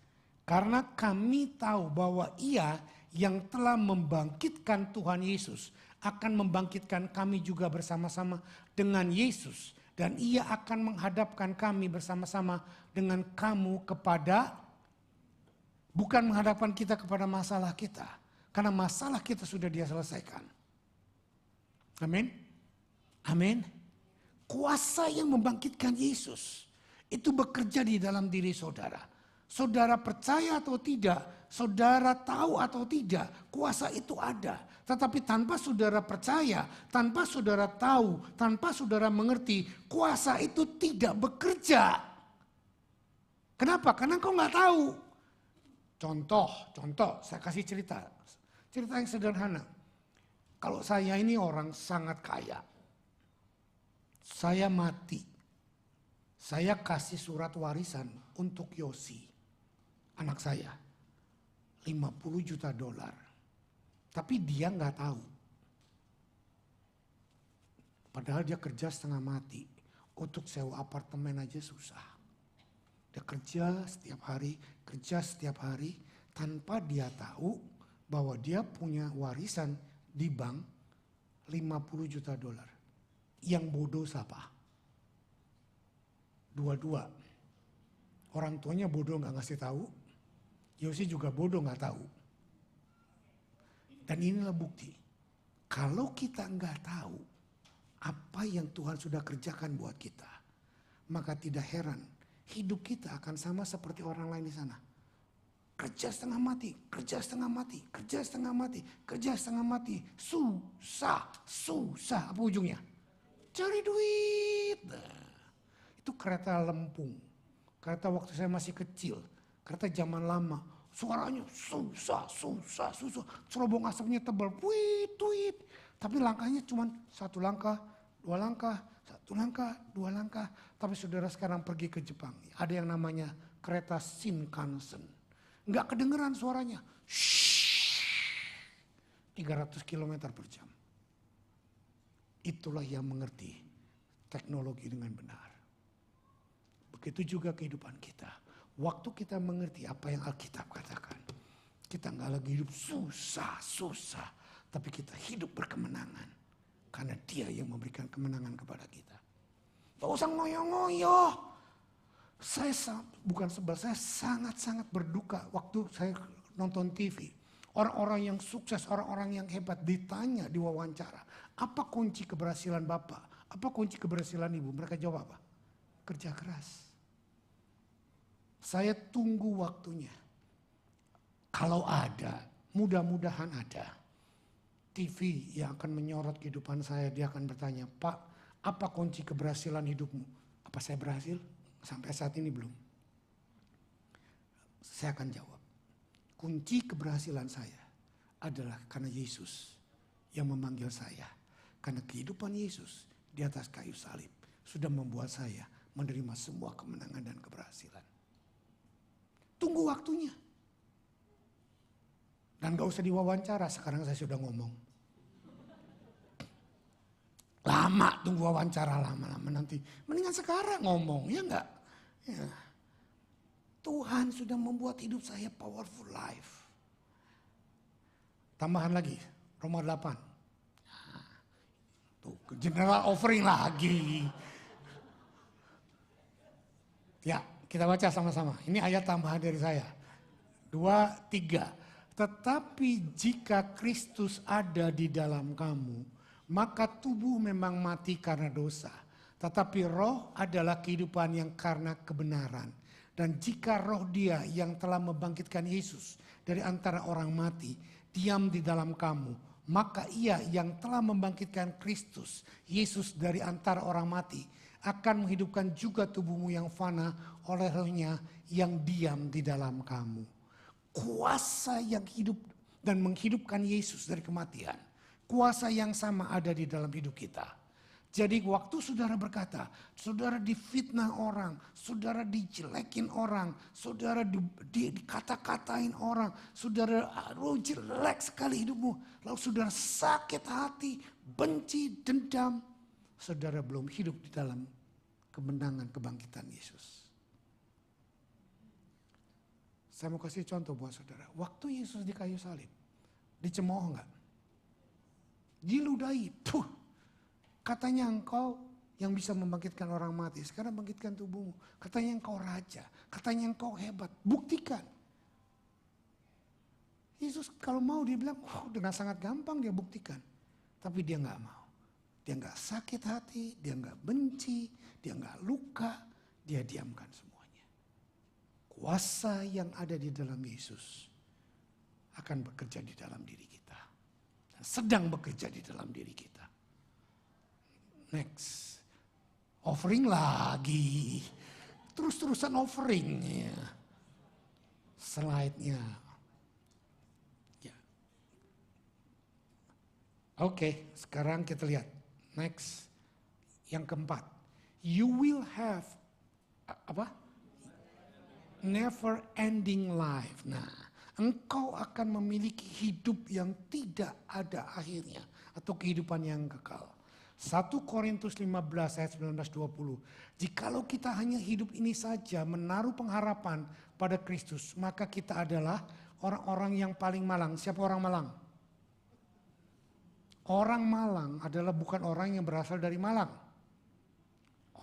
Karena kami tahu bahwa ia yang telah membangkitkan Tuhan Yesus akan membangkitkan kami juga bersama-sama dengan Yesus. Dan ia akan menghadapkan kami bersama-sama dengan kamu kepada, bukan menghadapkan kita kepada masalah kita. Karena masalah kita sudah dia selesaikan. Amin. Amin. Kuasa yang membangkitkan Yesus itu bekerja di dalam diri saudara. Saudara percaya atau tidak, saudara tahu atau tidak, kuasa itu ada. Tetapi tanpa saudara percaya, tanpa saudara tahu, tanpa saudara mengerti, kuasa itu tidak bekerja. Kenapa? Karena kau nggak tahu. Contoh, saya kasih cerita yang sederhana. Kalau saya ini orang sangat kaya, saya mati, saya kasih surat warisan untuk Yosi, anak saya, 50 juta dolar. Tapi dia nggak tahu. Padahal dia kerja setengah mati, untuk sewa apartemen aja susah. Dia kerja setiap hari tanpa dia tahu bahwa dia punya warisan di bank 50 juta dolar. Yang bodoh siapa? Dua-dua. Orang tuanya bodoh gak ngasih tahu. Yosi juga bodoh gak tahu. Dan inilah bukti. Kalau kita gak tahu apa yang Tuhan sudah kerjakan buat kita, maka tidak heran hidup kita akan sama seperti orang lain di sana. Kerja setengah mati, kerja setengah mati, kerja setengah mati, kerja setengah mati. Susah. Apa ujungnya? Cari duit. Itu kereta lempung. Kereta waktu saya masih kecil. Kereta zaman lama. Suaranya susah. Cerobong asapnya tebal. Tuit. Tapi langkahnya cuma 1 langkah, 2 langkah, 1 langkah, 2 langkah. Tapi saudara sekarang pergi ke Jepang. Ada yang namanya kereta Shinkansen. Nggak kedengeran suaranya. 300 km per jam. Itulah yang mengerti teknologi dengan benar. Begitu juga kehidupan kita. Waktu kita mengerti apa yang Alkitab katakan. Kita nggak lagi hidup susah. Tapi kita hidup berkemenangan. Karena Dia yang memberikan kemenangan kepada kita. Gak usah ngoyo-ngoyo. Saya sangat berduka waktu saya nonton TV. Orang-orang yang sukses, orang-orang yang hebat ditanya di wawancara. Apa kunci keberhasilan Bapak? Apa kunci keberhasilan Ibu? Mereka jawab apa? Kerja keras. Saya tunggu waktunya. Kalau ada, mudah-mudahan ada. TV yang akan menyorot kehidupan saya, dia akan bertanya, Pak, apa kunci keberhasilan hidupmu? Apa saya berhasil? Sampai saat ini belum. Saya akan jawab. Kunci keberhasilan saya adalah karena Yesus yang memanggil saya. Karena kehidupan Yesus di atas kayu salib sudah membuat saya menerima semua kemenangan dan keberhasilan. Tunggu waktunya. Dan gak usah diwawancara, sekarang saya sudah ngomong. Lama tunggu wawancara, lama-lama nanti. Mendingan sekarang ngomong, ya enggak? Ya. Tuhan sudah membuat hidup saya powerful life. Tambahan lagi, Roma 8. Tuh, general offering lagi. Ya, kita baca sama-sama. Ini ayat tambahan dari saya. 2, 3. Tetapi jika Kristus ada di dalam kamu, maka tubuh memang mati karena dosa. Tetapi roh adalah kehidupan yang karena kebenaran. Dan jika roh Dia yang telah membangkitkan Yesus dari antara orang mati diam di dalam kamu, maka Ia yang telah membangkitkan Kristus Yesus dari antara orang mati akan menghidupkan juga tubuhmu yang fana oleh rohnya yang diam di dalam kamu. Kuasa yang hidup dan menghidupkan Yesus dari kematian, kuasa yang sama ada di dalam hidup kita. Jadi waktu saudara berkata, saudara difitnah orang, saudara dijelekin orang, saudara dikata-katain orang, saudara jelek sekali hidupmu, lalu saudara sakit hati, benci, dendam, saudara belum hidup di dalam kemenangan kebangkitan Yesus. Saya mau kasih contoh buat saudara. Waktu Yesus di kayu salib, dicemooh enggak? Diludahi, katanya engkau yang bisa membangkitkan orang mati, sekarang bangkitkan tubuhmu. Katanya engkau raja, katanya engkau hebat, buktikan. Yesus kalau mau dia bilang, dengan sangat gampang dia buktikan. Tapi dia gak mau. dia nggak sakit hati, dia nggak benci, dia nggak luka, dia diamkan semuanya. Kuasa yang ada di dalam Yesus akan bekerja di dalam diri kita. Sedang bekerja di dalam diri kita. Next. Offering lagi. Terus-terusan offering. Ya. Slide-nya. Ya. Oke, sekarang kita lihat. Next. Yang keempat. You will have never ending life. Nah, engkau akan memiliki hidup yang tidak ada akhirnya. Atau kehidupan yang kekal. 1 Korintus 15 ayat 19-20. Jikalau kita hanya hidup ini saja menaruh pengharapan pada Kristus, maka kita adalah orang-orang yang paling malang. Siapa orang malang? Orang malang adalah bukan orang yang berasal dari Malang.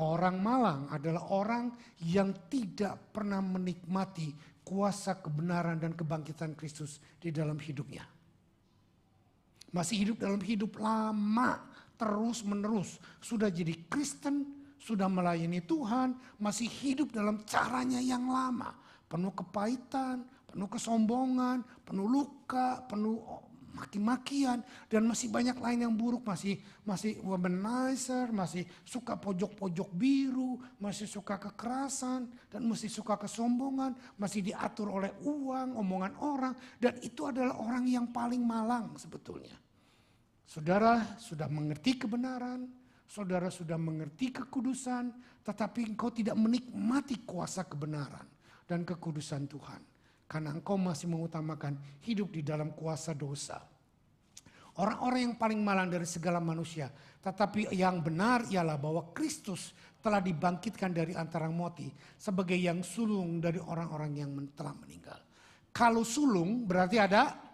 Orang malang adalah orang yang tidak pernah menikmati kuasa kebenaran dan kebangkitan Kristus di dalam hidupnya. Masih hidup dalam hidup lama. Terus menerus sudah jadi Kristen, sudah melayani Tuhan, masih hidup dalam caranya yang lama. Penuh kepahitan, penuh kesombongan, penuh luka, penuh maki-makian, dan masih banyak lain yang buruk. Masih womanizer, masih suka pojok-pojok biru, masih suka kekerasan, dan masih suka kesombongan, masih diatur oleh uang, omongan orang, dan itu adalah orang yang paling malang sebetulnya. Saudara sudah mengerti kebenaran, saudara sudah mengerti kekudusan, tetapi engkau tidak menikmati kuasa kebenaran dan kekudusan Tuhan. Karena engkau masih mengutamakan hidup di dalam kuasa dosa. Orang-orang yang paling malang dari segala manusia, tetapi yang benar ialah bahwa Kristus telah dibangkitkan dari antara mati sebagai yang sulung dari orang-orang yang telah meninggal. Kalau sulung berarti ada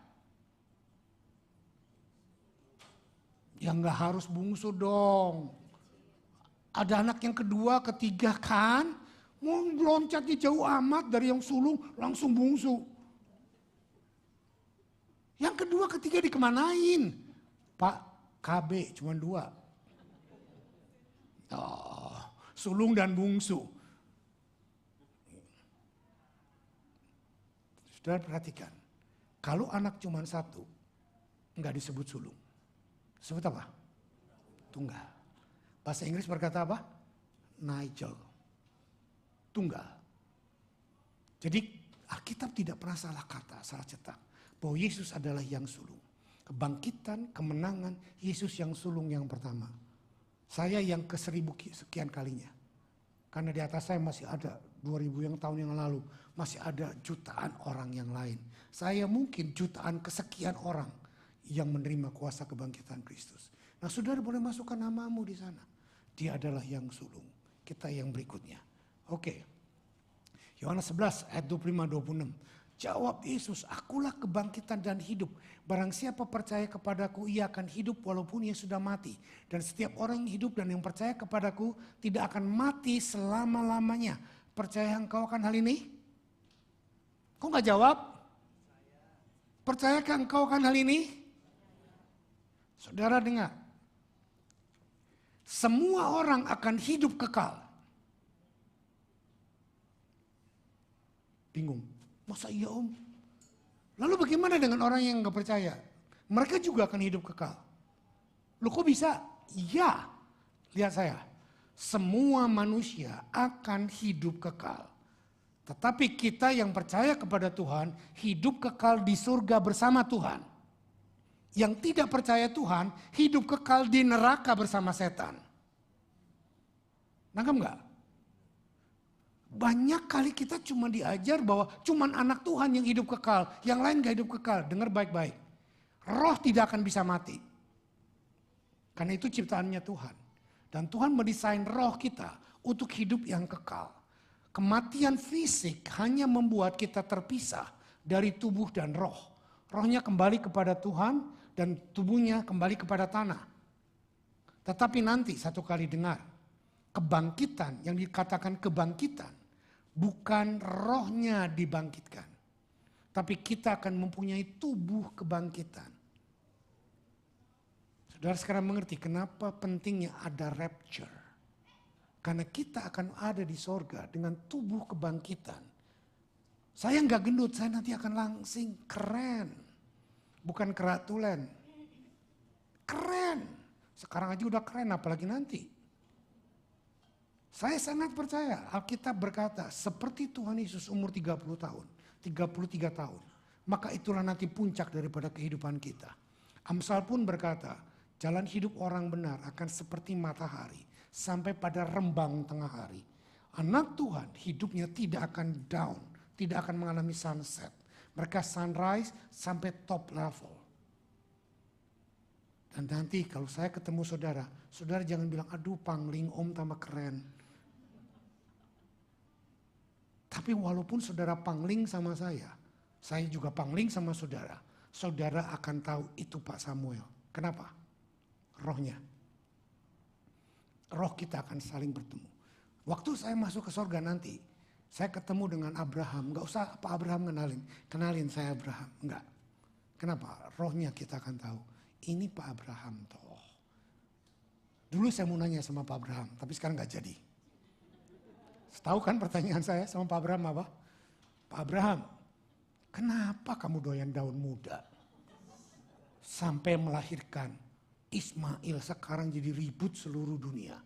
ya nggak harus bungsu dong. Ada anak yang kedua, ketiga kan. Mau loncatnya jauh amat dari yang sulung langsung bungsu. Yang kedua, ketiga dikemanain? Pak, KB cuma 2. Oh, sulung dan bungsu. Saudara perhatikan. Kalau anak cuma 1, nggak disebut sulung. Sebut apa? Tunggal. Bahasa Inggris berkata apa? Nigel. Tunggal. Jadi Alkitab tidak pernah salah kata, salah cetak. Bahwa Yesus adalah yang sulung. Kebangkitan, kemenangan, Yesus yang sulung yang pertama. Saya yang ke-1000 sekian kalinya. Karena di atas saya masih ada 2000 yang tahun yang lalu. Masih ada jutaan orang yang lain. Saya mungkin jutaan kesekian orang yang menerima kuasa kebangkitan Kristus. Nah, saudara boleh masukkan namamu di sana. Dia adalah yang sulung. Kita yang berikutnya. Oke. Yohanes 11 ayat 25-26. Jawab Yesus, akulah kebangkitan dan hidup. Barang siapa percaya kepadaku, ia akan hidup walaupun ia sudah mati. Dan setiap orang yang hidup dan yang percaya kepadaku tidak akan mati selama-lamanya. Percaya engkau akan hal ini? Kok gak jawab? Percayakah engkau akan hal ini? Saudara dengar, semua orang akan hidup kekal. Bingung, masa iya om? Lalu bagaimana dengan orang yang gak percaya? Mereka juga akan hidup kekal. Loh kok bisa? Iya, lihat saya. Semua manusia akan hidup kekal. Tetapi kita yang percaya kepada Tuhan, hidup kekal di surga bersama Tuhan. Yang tidak percaya Tuhan, hidup kekal di neraka bersama setan. Nangkep nggak? Banyak kali kita cuma diajar bahwa cuma anak Tuhan yang hidup kekal, yang lain gak hidup kekal. Dengar baik-baik. Roh tidak akan bisa mati. Karena itu ciptaannya Tuhan. Dan Tuhan mendesain roh kita untuk hidup yang kekal. Kematian fisik hanya membuat kita terpisah dari tubuh dan roh. Rohnya kembali kepada Tuhan dan tubuhnya kembali kepada tanah. Tetapi nanti satu kali dengar, kebangkitan yang dikatakan kebangkitan bukan rohnya dibangkitkan. Tapi kita akan mempunyai tubuh kebangkitan. Saudara sekarang mengerti kenapa pentingnya ada rapture. Karena kita akan ada di sorga dengan tubuh kebangkitan. Saya nggak gendut, saya nanti akan langsing, keren. Bukan keratulen. Keren. Sekarang aja udah keren, apalagi nanti. Saya sangat percaya, Alkitab berkata, seperti Tuhan Yesus umur 30 tahun, 33 tahun. Maka itulah nanti puncak daripada kehidupan kita. Amsal pun berkata, jalan hidup orang benar akan seperti matahari sampai pada rembang tengah hari. Anak Tuhan hidupnya tidak akan down, tidak akan mengalami sunset. Mereka sunrise sampai top level. Dan nanti kalau saya ketemu saudara, saudara jangan bilang, aduh pangling om tambah keren. Tapi walaupun saudara pangling sama saya juga pangling sama saudara. Saudara akan tahu itu Pak Samuel. Kenapa? Rohnya. Roh kita akan saling bertemu. Waktu saya masuk ke sorga nanti, saya ketemu dengan Abraham. Gak usah Pak Abraham kenalin saya Abraham. Enggak. Kenapa? Rohnya kita akan tahu. Ini Pak Abraham toh. Dulu saya mau nanya sama Pak Abraham, tapi sekarang gak jadi. Tahu kan pertanyaan saya sama Pak Abraham apa? Pak Abraham, kenapa kamu doyan daun muda? Sampai melahirkan Ismail sekarang jadi ribut seluruh dunia.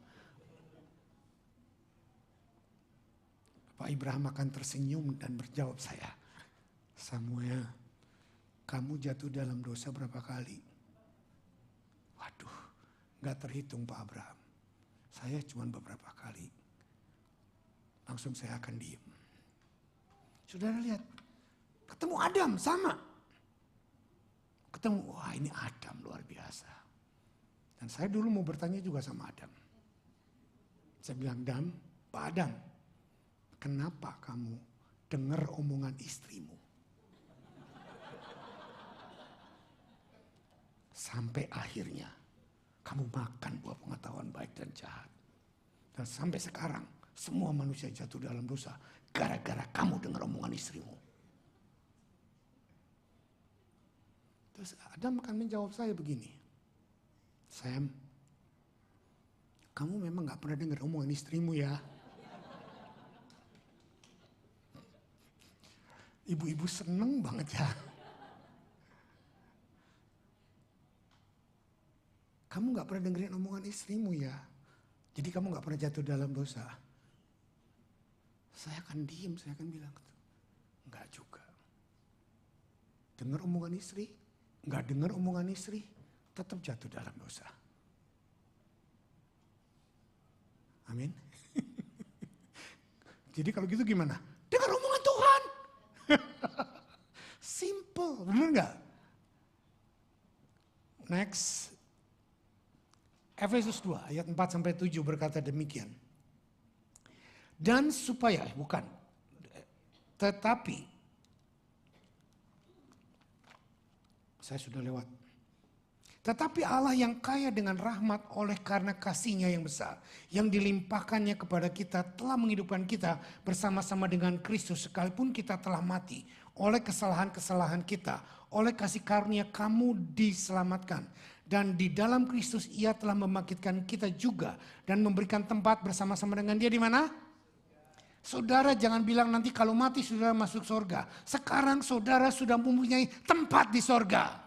Pak Abraham akan tersenyum dan berjawab saya. Samuel, kamu jatuh dalam dosa berapa kali? Waduh, gak terhitung Pak Abraham. Saya cuma beberapa kali. Langsung saya akan diem. Saudara lihat, ketemu Adam sama. Ketemu, wah ini Adam luar biasa. Dan saya dulu mau bertanya juga sama Adam. Saya bilang, Pak Adam, kenapa kamu dengar omongan istrimu? Sampai akhirnya kamu makan buah pengetahuan baik dan jahat. Dan sampai sekarang semua manusia jatuh dalam dosa gara-gara kamu dengar omongan istrimu. Terus Adam akan menjawab saya begini. Sam, kamu memang gak pernah dengar omongan istrimu ya. Ibu-ibu seneng banget ya. Kamu gak pernah dengerin omongan istrimu ya. Jadi kamu gak pernah jatuh dalam dosa. Saya akan diem, saya akan bilang, enggak juga. Dengar omongan istri, enggak dengar omongan istri, tetap jatuh dalam dosa. Amin. Jadi kalau gitu gimana? Dengar omongan Tuhan. Simple, benar enggak? Next. Efesus 2 ayat 4-7 berkata demikian. Dan supaya, tetapi, saya sudah lewat. Tetapi Allah yang kaya dengan rahmat oleh karena kasih-Nya yang besar, yang dilimpahkannya kepada kita telah menghidupkan kita bersama-sama dengan Kristus sekalipun kita telah mati. Oleh kesalahan-kesalahan kita, oleh kasih karunia kamu diselamatkan. Dan di dalam Kristus Ia telah membangkitkan kita juga dan memberikan tempat bersama-sama dengan Dia di mana? Saudara jangan bilang nanti kalau mati saudara masuk sorga. Sekarang saudara sudah mempunyai tempat di sorga.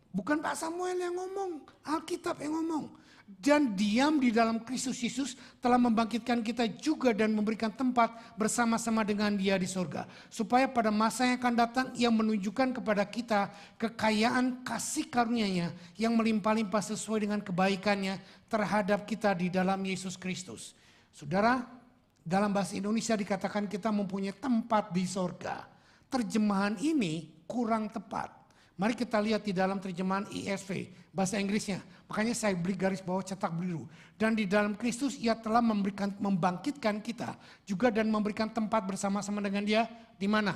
Bukan Pak Samuel yang ngomong, Alkitab yang ngomong. Dan diam di dalam Kristus Yesus telah membangkitkan kita juga dan memberikan tempat bersama-sama dengan Dia di sorga. Supaya pada masa yang akan datang Ia menunjukkan kepada kita kekayaan kasih karunia-Nya yang melimpah-limpah sesuai dengan kebaikan-Nya terhadap kita di dalam Yesus Kristus. Saudara, dalam bahasa Indonesia dikatakan kita mempunyai tempat di sorga. Terjemahan ini kurang tepat. Mari kita lihat di dalam terjemahan ESV, bahasa Inggrisnya. Makanya saya beri garis bawah cetak biru. Dan di dalam Kristus Ia telah membangkitkan kita juga dan memberikan tempat bersama-sama dengan Dia di mana?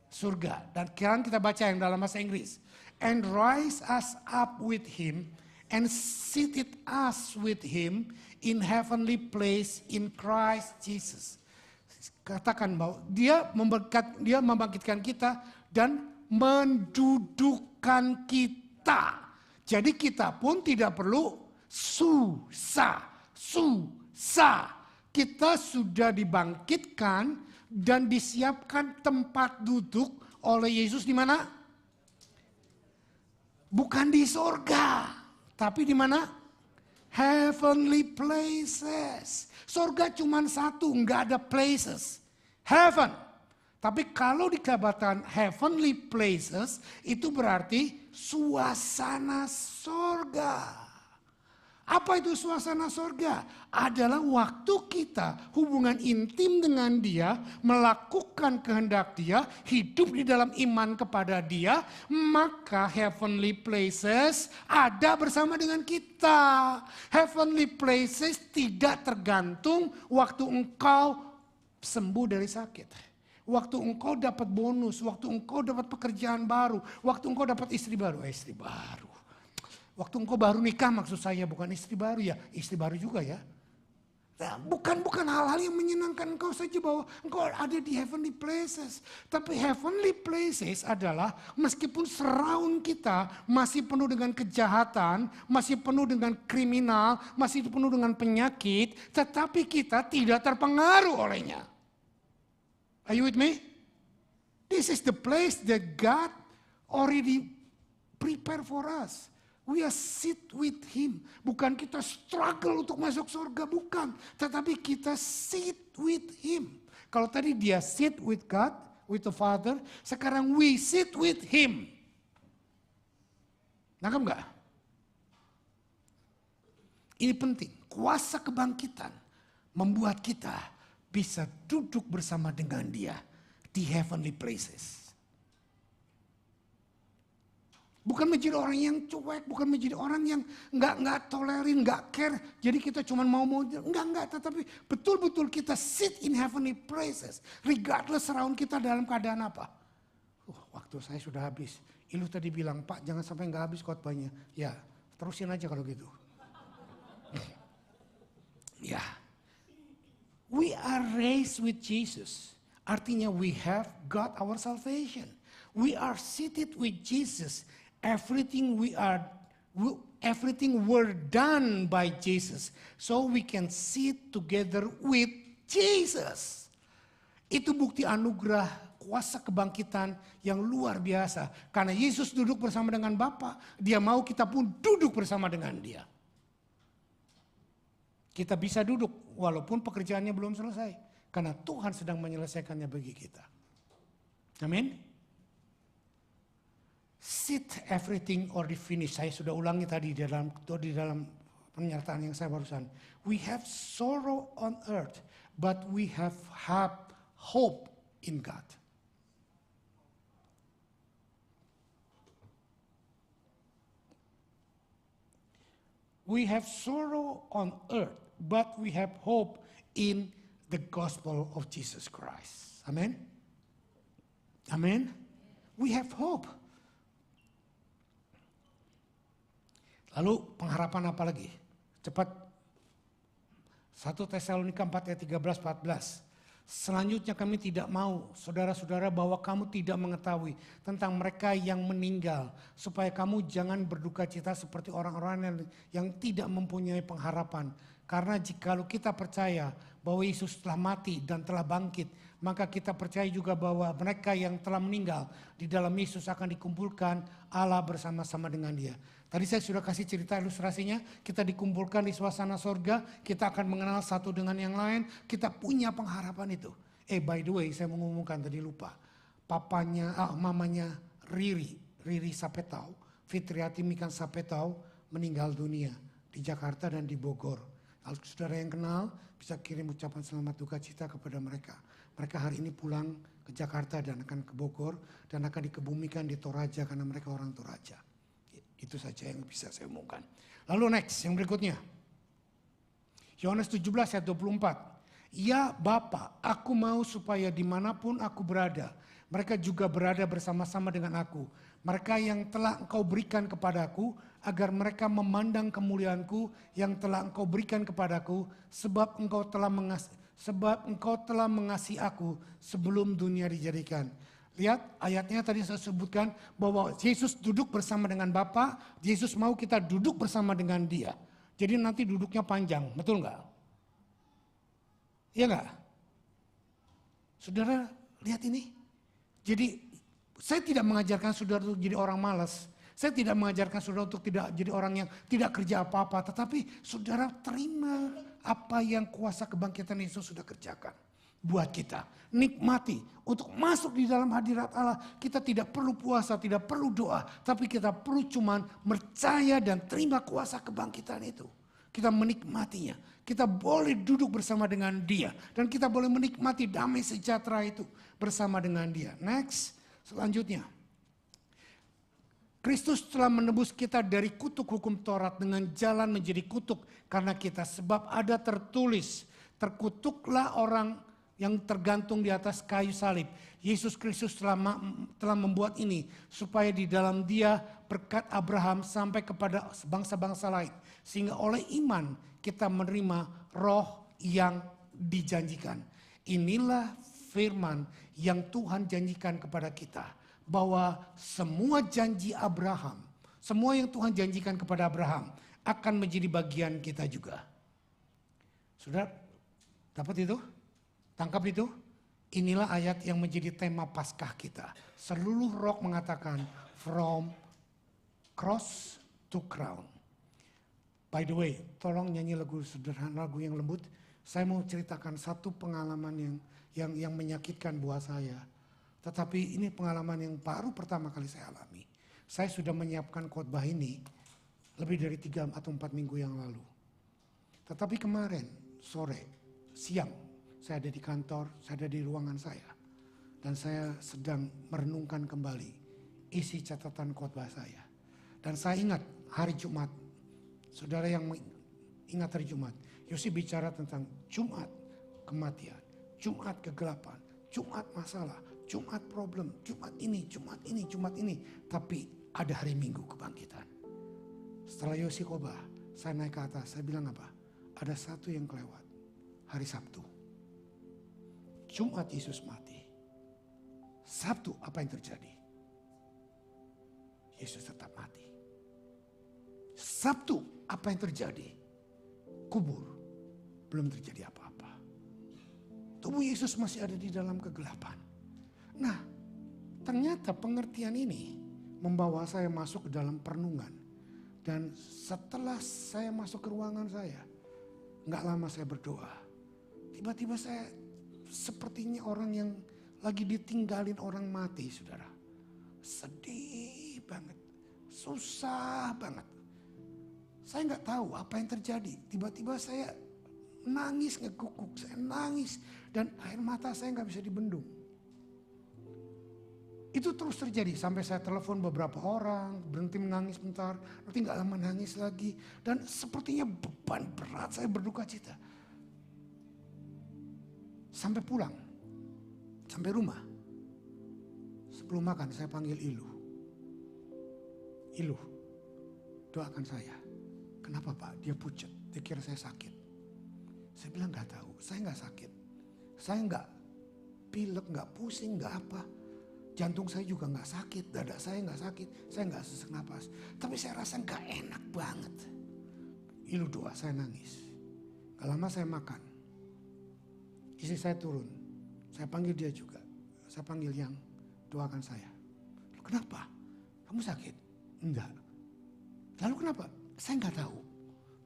Surga. Dan sekarang kita baca yang dalam bahasa Inggris. And rise us up with Him and seated us with Him in heavenly place in Christ Jesus. Katakan bahwa Dia membangkitkan kita dan mendudukkan kita. Jadi kita pun tidak perlu susah. Kita sudah dibangkitkan dan disiapkan tempat duduk oleh Yesus di mana? Bukan di sorga, tapi di mana? Heavenly places. Sorga cuma satu, nggak ada places. Heaven. Tapi kalau dikatakan heavenly places, itu berarti suasana sorga. Apa itu suasana sorga? Adalah waktu kita hubungan intim dengan dia, melakukan kehendak dia, hidup di dalam iman kepada dia, maka heavenly places ada bersama dengan kita. Heavenly places tidak tergantung waktu engkau sembuh dari sakit. Waktu engkau dapat bonus, waktu engkau dapat pekerjaan baru, waktu engkau dapat istri baru. Waktu engkau baru nikah maksud saya, bukan istri baru ya, istri baru juga ya. Nah, bukan hal-hal yang menyenangkan engkau saja bahwa engkau ada di heavenly places. Tapi heavenly places adalah meskipun surround kita masih penuh dengan kejahatan, masih penuh dengan kriminal, masih penuh dengan penyakit, tetapi kita tidak terpengaruh olehnya. Are you with me? This is the place that God already prepared for us. We are sit with Him. Bukan kita struggle untuk masuk surga, bukan. Tetapi kita sit with Him. Kalau tadi dia sit with God, with the Father, sekarang we sit with Him. Nangkap nggak? Ini penting. Kuasa kebangkitan membuat kita bisa duduk bersama dengan dia di heavenly places. Bukan menjadi orang yang cuek, bukan menjadi orang yang nggak tolerin, nggak care. Jadi kita cuma mau enggak. Tetapi betul-betul kita sit in heavenly places, regardless surround kita dalam keadaan apa. Waktu saya sudah habis. Ilu tadi bilang, Pak jangan sampai nggak habis khotbahnya. Ya, terusin aja kalau gitu. Ya, we are raised with Jesus. Artinya we have got our salvation. We are seated with Jesus. Everything were done by Jesus. So we can sit together with Jesus. Itu bukti anugerah kuasa kebangkitan yang luar biasa. Karena Yesus duduk bersama dengan Bapa, dia mau kita pun duduk bersama dengan dia. Kita bisa duduk walaupun pekerjaannya belum selesai. Karena Tuhan sedang menyelesaikannya bagi kita. Amin. Sit everything already finished. Saya sudah ulangi tadi di dalam pernyataan yang saya barusan. We have sorrow on earth, but we have hope in God. We have sorrow on earth, but we have hope in the gospel of Jesus Christ. Amen. Amen. We have hope. Lalu pengharapan apa lagi? Cepat. 1 Tesalonika 4 ayat 13-14. Selanjutnya kami tidak mau, saudara-saudara, bahwa kamu tidak mengetahui tentang mereka yang meninggal. Supaya kamu jangan berduka cita seperti orang-orang yang tidak mempunyai pengharapan. Karena jikalau kita percaya bahwa Yesus telah mati dan telah bangkit, maka kita percaya juga bahwa mereka yang telah meninggal di dalam Yesus akan dikumpulkan Allah bersama-sama dengan dia. Tadi saya sudah kasih cerita ilustrasinya, kita dikumpulkan di suasana sorga, kita akan mengenal satu dengan yang lain, kita punya pengharapan itu. By the way, saya mengumumkan tadi lupa, mamanya Riri Sapetau, Fitriati Mikan Sapetau meninggal dunia di Jakarta dan di Bogor. Kalau saudara yang kenal bisa kirim ucapan selamat duka cita kepada mereka. Mereka hari ini pulang ke Jakarta dan akan ke Bogor dan akan dikebumikan di Toraja karena mereka orang Toraja. Itu saja yang bisa saya umumkan. Lalu next, yang berikutnya. Yohanes 17 ayat 24. Ya Bapa, aku mau supaya dimanapun aku berada, mereka juga berada bersama-sama dengan aku. Mereka yang telah Engkau berikan kepadaku, agar mereka memandang kemuliaanku yang telah Engkau berikan kepadaku, sebab Engkau telah mengasihi aku sebelum dunia dijadikan. Lihat ayatnya tadi saya sebutkan bahwa Yesus duduk bersama dengan Bapa, Yesus mau kita duduk bersama dengan Dia. Jadi nanti duduknya panjang, betul nggak? Iya nggak? Saudara lihat ini. Jadi saya tidak mengajarkan saudara untuk jadi orang malas. Saya tidak mengajarkan saudara untuk tidak jadi orang yang tidak kerja apa-apa. Tetapi saudara terima apa yang kuasa kebangkitan Yesus sudah kerjakan. Buat kita. Nikmati. Untuk masuk di dalam hadirat Allah. Kita tidak perlu puasa, tidak perlu doa. Tapi kita perlu cuman percaya dan terima kuasa kebangkitan itu. Kita menikmatinya. Kita boleh duduk bersama dengan Dia. Dan kita boleh menikmati damai sejahtera itu bersama dengan Dia. Next, selanjutnya. Kristus telah menebus kita dari kutuk hukum Taurat dengan jalan menjadi kutuk karena kita. Sebab ada tertulis, terkutuklah orang yang tergantung di atas kayu salib. Yesus Kristus telah membuat ini supaya di dalam Dia berkat Abraham sampai kepada bangsa-bangsa lain. Sehingga oleh iman kita menerima roh yang dijanjikan. Inilah firman yang Tuhan janjikan kepada kita. Bahwa semua janji Abraham, semua yang Tuhan janjikan kepada Abraham akan menjadi bagian kita juga. Sudah dapat itu? Tangkap itu? Inilah ayat yang menjadi tema Paskah kita. Seluruh roh mengatakan from cross to crown. By the way, tolong nyanyi lagu sederhana, lagu yang lembut. Saya mau ceritakan satu pengalaman yang menyakitkan buat saya. Tetapi ini pengalaman yang baru pertama kali saya alami. Saya sudah menyiapkan khotbah ini lebih dari 3 atau 4 minggu yang lalu. Tetapi kemarin sore, siang, saya ada di kantor, saya ada di ruangan saya. Dan saya sedang merenungkan kembali isi catatan khotbah saya. Dan saya ingat hari Jumat, saudara yang ingat hari Jumat, Yosi bicara tentang Jumat kematian, Jumat kegelapan, Jumat masalah, Jumat problem, Jumat ini. Tapi ada hari Minggu kebangkitan. Setelah Yosi khotbah, saya naik ke atas, saya bilang apa? Ada satu yang kelewat, hari Sabtu. Jumat Yesus mati. Sabtu apa yang terjadi? Yesus tetap mati. Sabtu apa yang terjadi? Kubur. Belum terjadi apa-apa. Tubuh Yesus masih ada di dalam kegelapan. Nah, ternyata pengertian ini membawa saya masuk ke dalam perenungan. Dan setelah saya masuk ke ruangan saya, gak lama saya berdoa. Tiba-tiba saya sepertinya orang yang lagi ditinggalin orang mati, saudara. Sedih banget, susah banget. Saya gak tahu apa yang terjadi. Tiba-tiba saya nangis ngeguguk, saya nangis. Dan air mata saya gak bisa dibendung. Itu terus terjadi sampai saya telepon beberapa orang, berhenti menangis bentar, nanti gak lama nangis lagi. Dan sepertinya beban berat, saya berduka cita. Sampai pulang, sampai rumah. Sebelum makan saya panggil Ilu. Ilu, doakan saya. Kenapa Pak? Dia pucat, dia kira saya sakit. Saya bilang gak tahu, saya gak sakit. Saya gak pilek, gak pusing, gak apa. Jantung saya juga gak sakit, dada saya gak sakit, saya gak sesak napas. Tapi saya rasa gak enak banget. Ilu doa, saya nangis. Gak lama saya makan. Istri saya turun, saya panggil dia juga. Saya panggil yang doakan saya. Lalu kenapa? Kamu sakit? Enggak. Lalu kenapa? Saya gak tahu.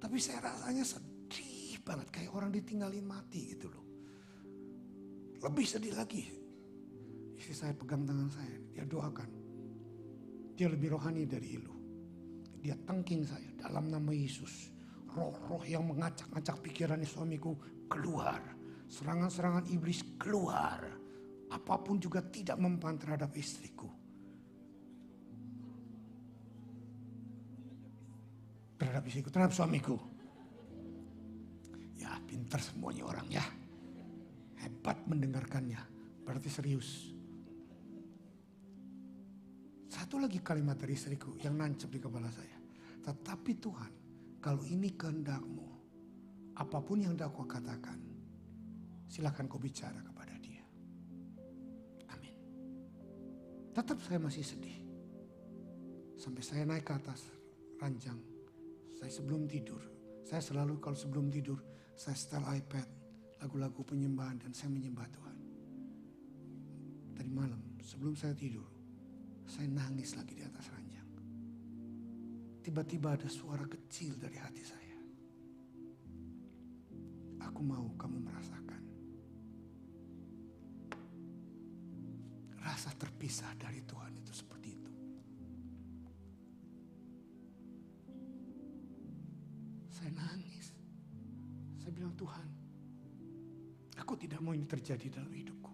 Tapi saya rasanya sedih banget, kayak orang ditinggalin mati gitu loh. Lebih sedih lagi. Istri saya pegang tangan saya, dia doakan. Dia lebih rohani dari Ilu. Dia tengking saya dalam nama Yesus. Roh-roh yang mengacak-ngacak pikiran suamiku keluar. Serangan-serangan iblis keluar. Apapun juga tidak mempan terhadap istriku. Terhadap istriku, terhadap suamiku. Ya pintar semuanya orang ya. Hebat mendengarkannya. Berarti serius. Satu lagi kalimat dari istriku yang nancep di kepala saya. Tetapi Tuhan, kalau ini kehendak-Mu, apapun yang Kau katakan, silakan Kau bicara kepada dia. Amin. Tetap saya masih sedih. Sampai saya naik ke atas ranjang. Saya sebelum tidur. Saya selalu kalau sebelum tidur saya setel iPad. Lagu-lagu penyembahan dan saya menyembah Tuhan. Tadi malam sebelum saya tidur. Saya nangis lagi di atas ranjang. Tiba-tiba ada suara kecil dari hati saya. Aku mau kamu merasakan. Rasa terpisah dari Tuhan itu seperti itu. Saya nangis. Saya bilang, Tuhan, aku tidak mau ini terjadi dalam hidupku.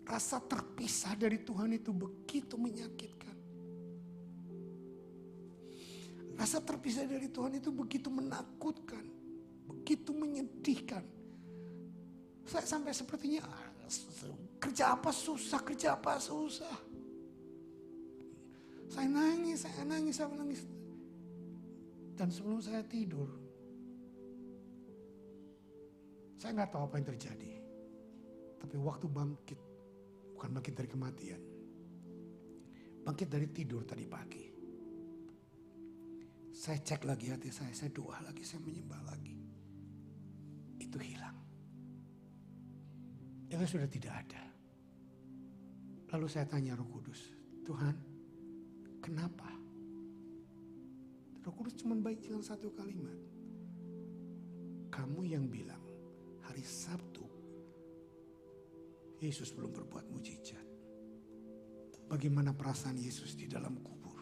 Rasa terpisah dari Tuhan itu begitu menyakitkan. Rasa terpisah dari Tuhan itu begitu menakutkan. Begitu menyedihkan. Saya sampai sepertinya kerja apa susah. Saya nangis. Dan sebelum saya tidur, saya nggak tahu apa yang terjadi. Tapi waktu bangkit, bukan bangkit dari kematian, bangkit dari tidur tadi pagi. Saya cek lagi hati saya doa lagi, saya menyembah lagi. Itu hilang. Itu sudah tidak ada. Lalu saya tanya Roh Kudus, Tuhan, kenapa? Roh Kudus cuma baik dengan satu kalimat. Kamu yang bilang hari Sabtu Yesus belum berbuat mujizat. Bagaimana perasaan Yesus di dalam kubur?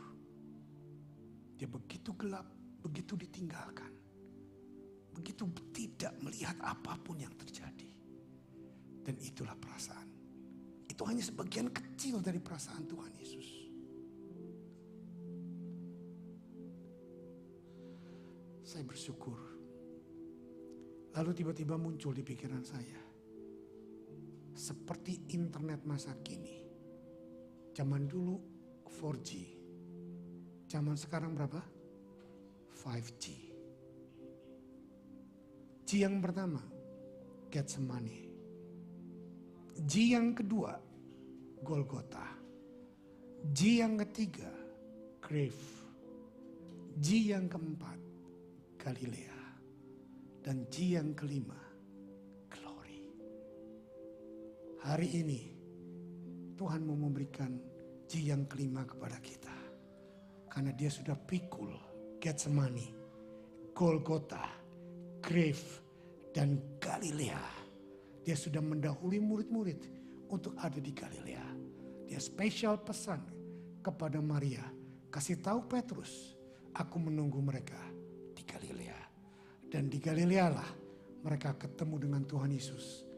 Dia begitu gelap, begitu ditinggalkan. Begitu tidak melihat apapun yang terjadi. Dan itulah perasaan. Itu hanya sebagian kecil dari perasaan Tuhan Yesus. Saya bersyukur. Lalu tiba-tiba muncul di pikiran saya. Seperti internet masa kini. Zaman dulu 4G. Zaman sekarang berapa? 5G. G yang pertama, get some money. G yang kedua, Golgota. G yang ketiga, grave. G yang keempat, Galilea. Dan G yang kelima, glory. Hari ini Tuhan mau memberikan G yang kelima kepada kita. Karena dia sudah pikul Getsemani, Golgota, grave, dan Galilea. Dia sudah mendahului murid-murid untuk ada di Galilea. Dia spesial pesan kepada Maria. Kasih tahu Petrus, aku menunggu mereka di Galilea. Dan di Galilea lah mereka ketemu dengan Tuhan Yesus.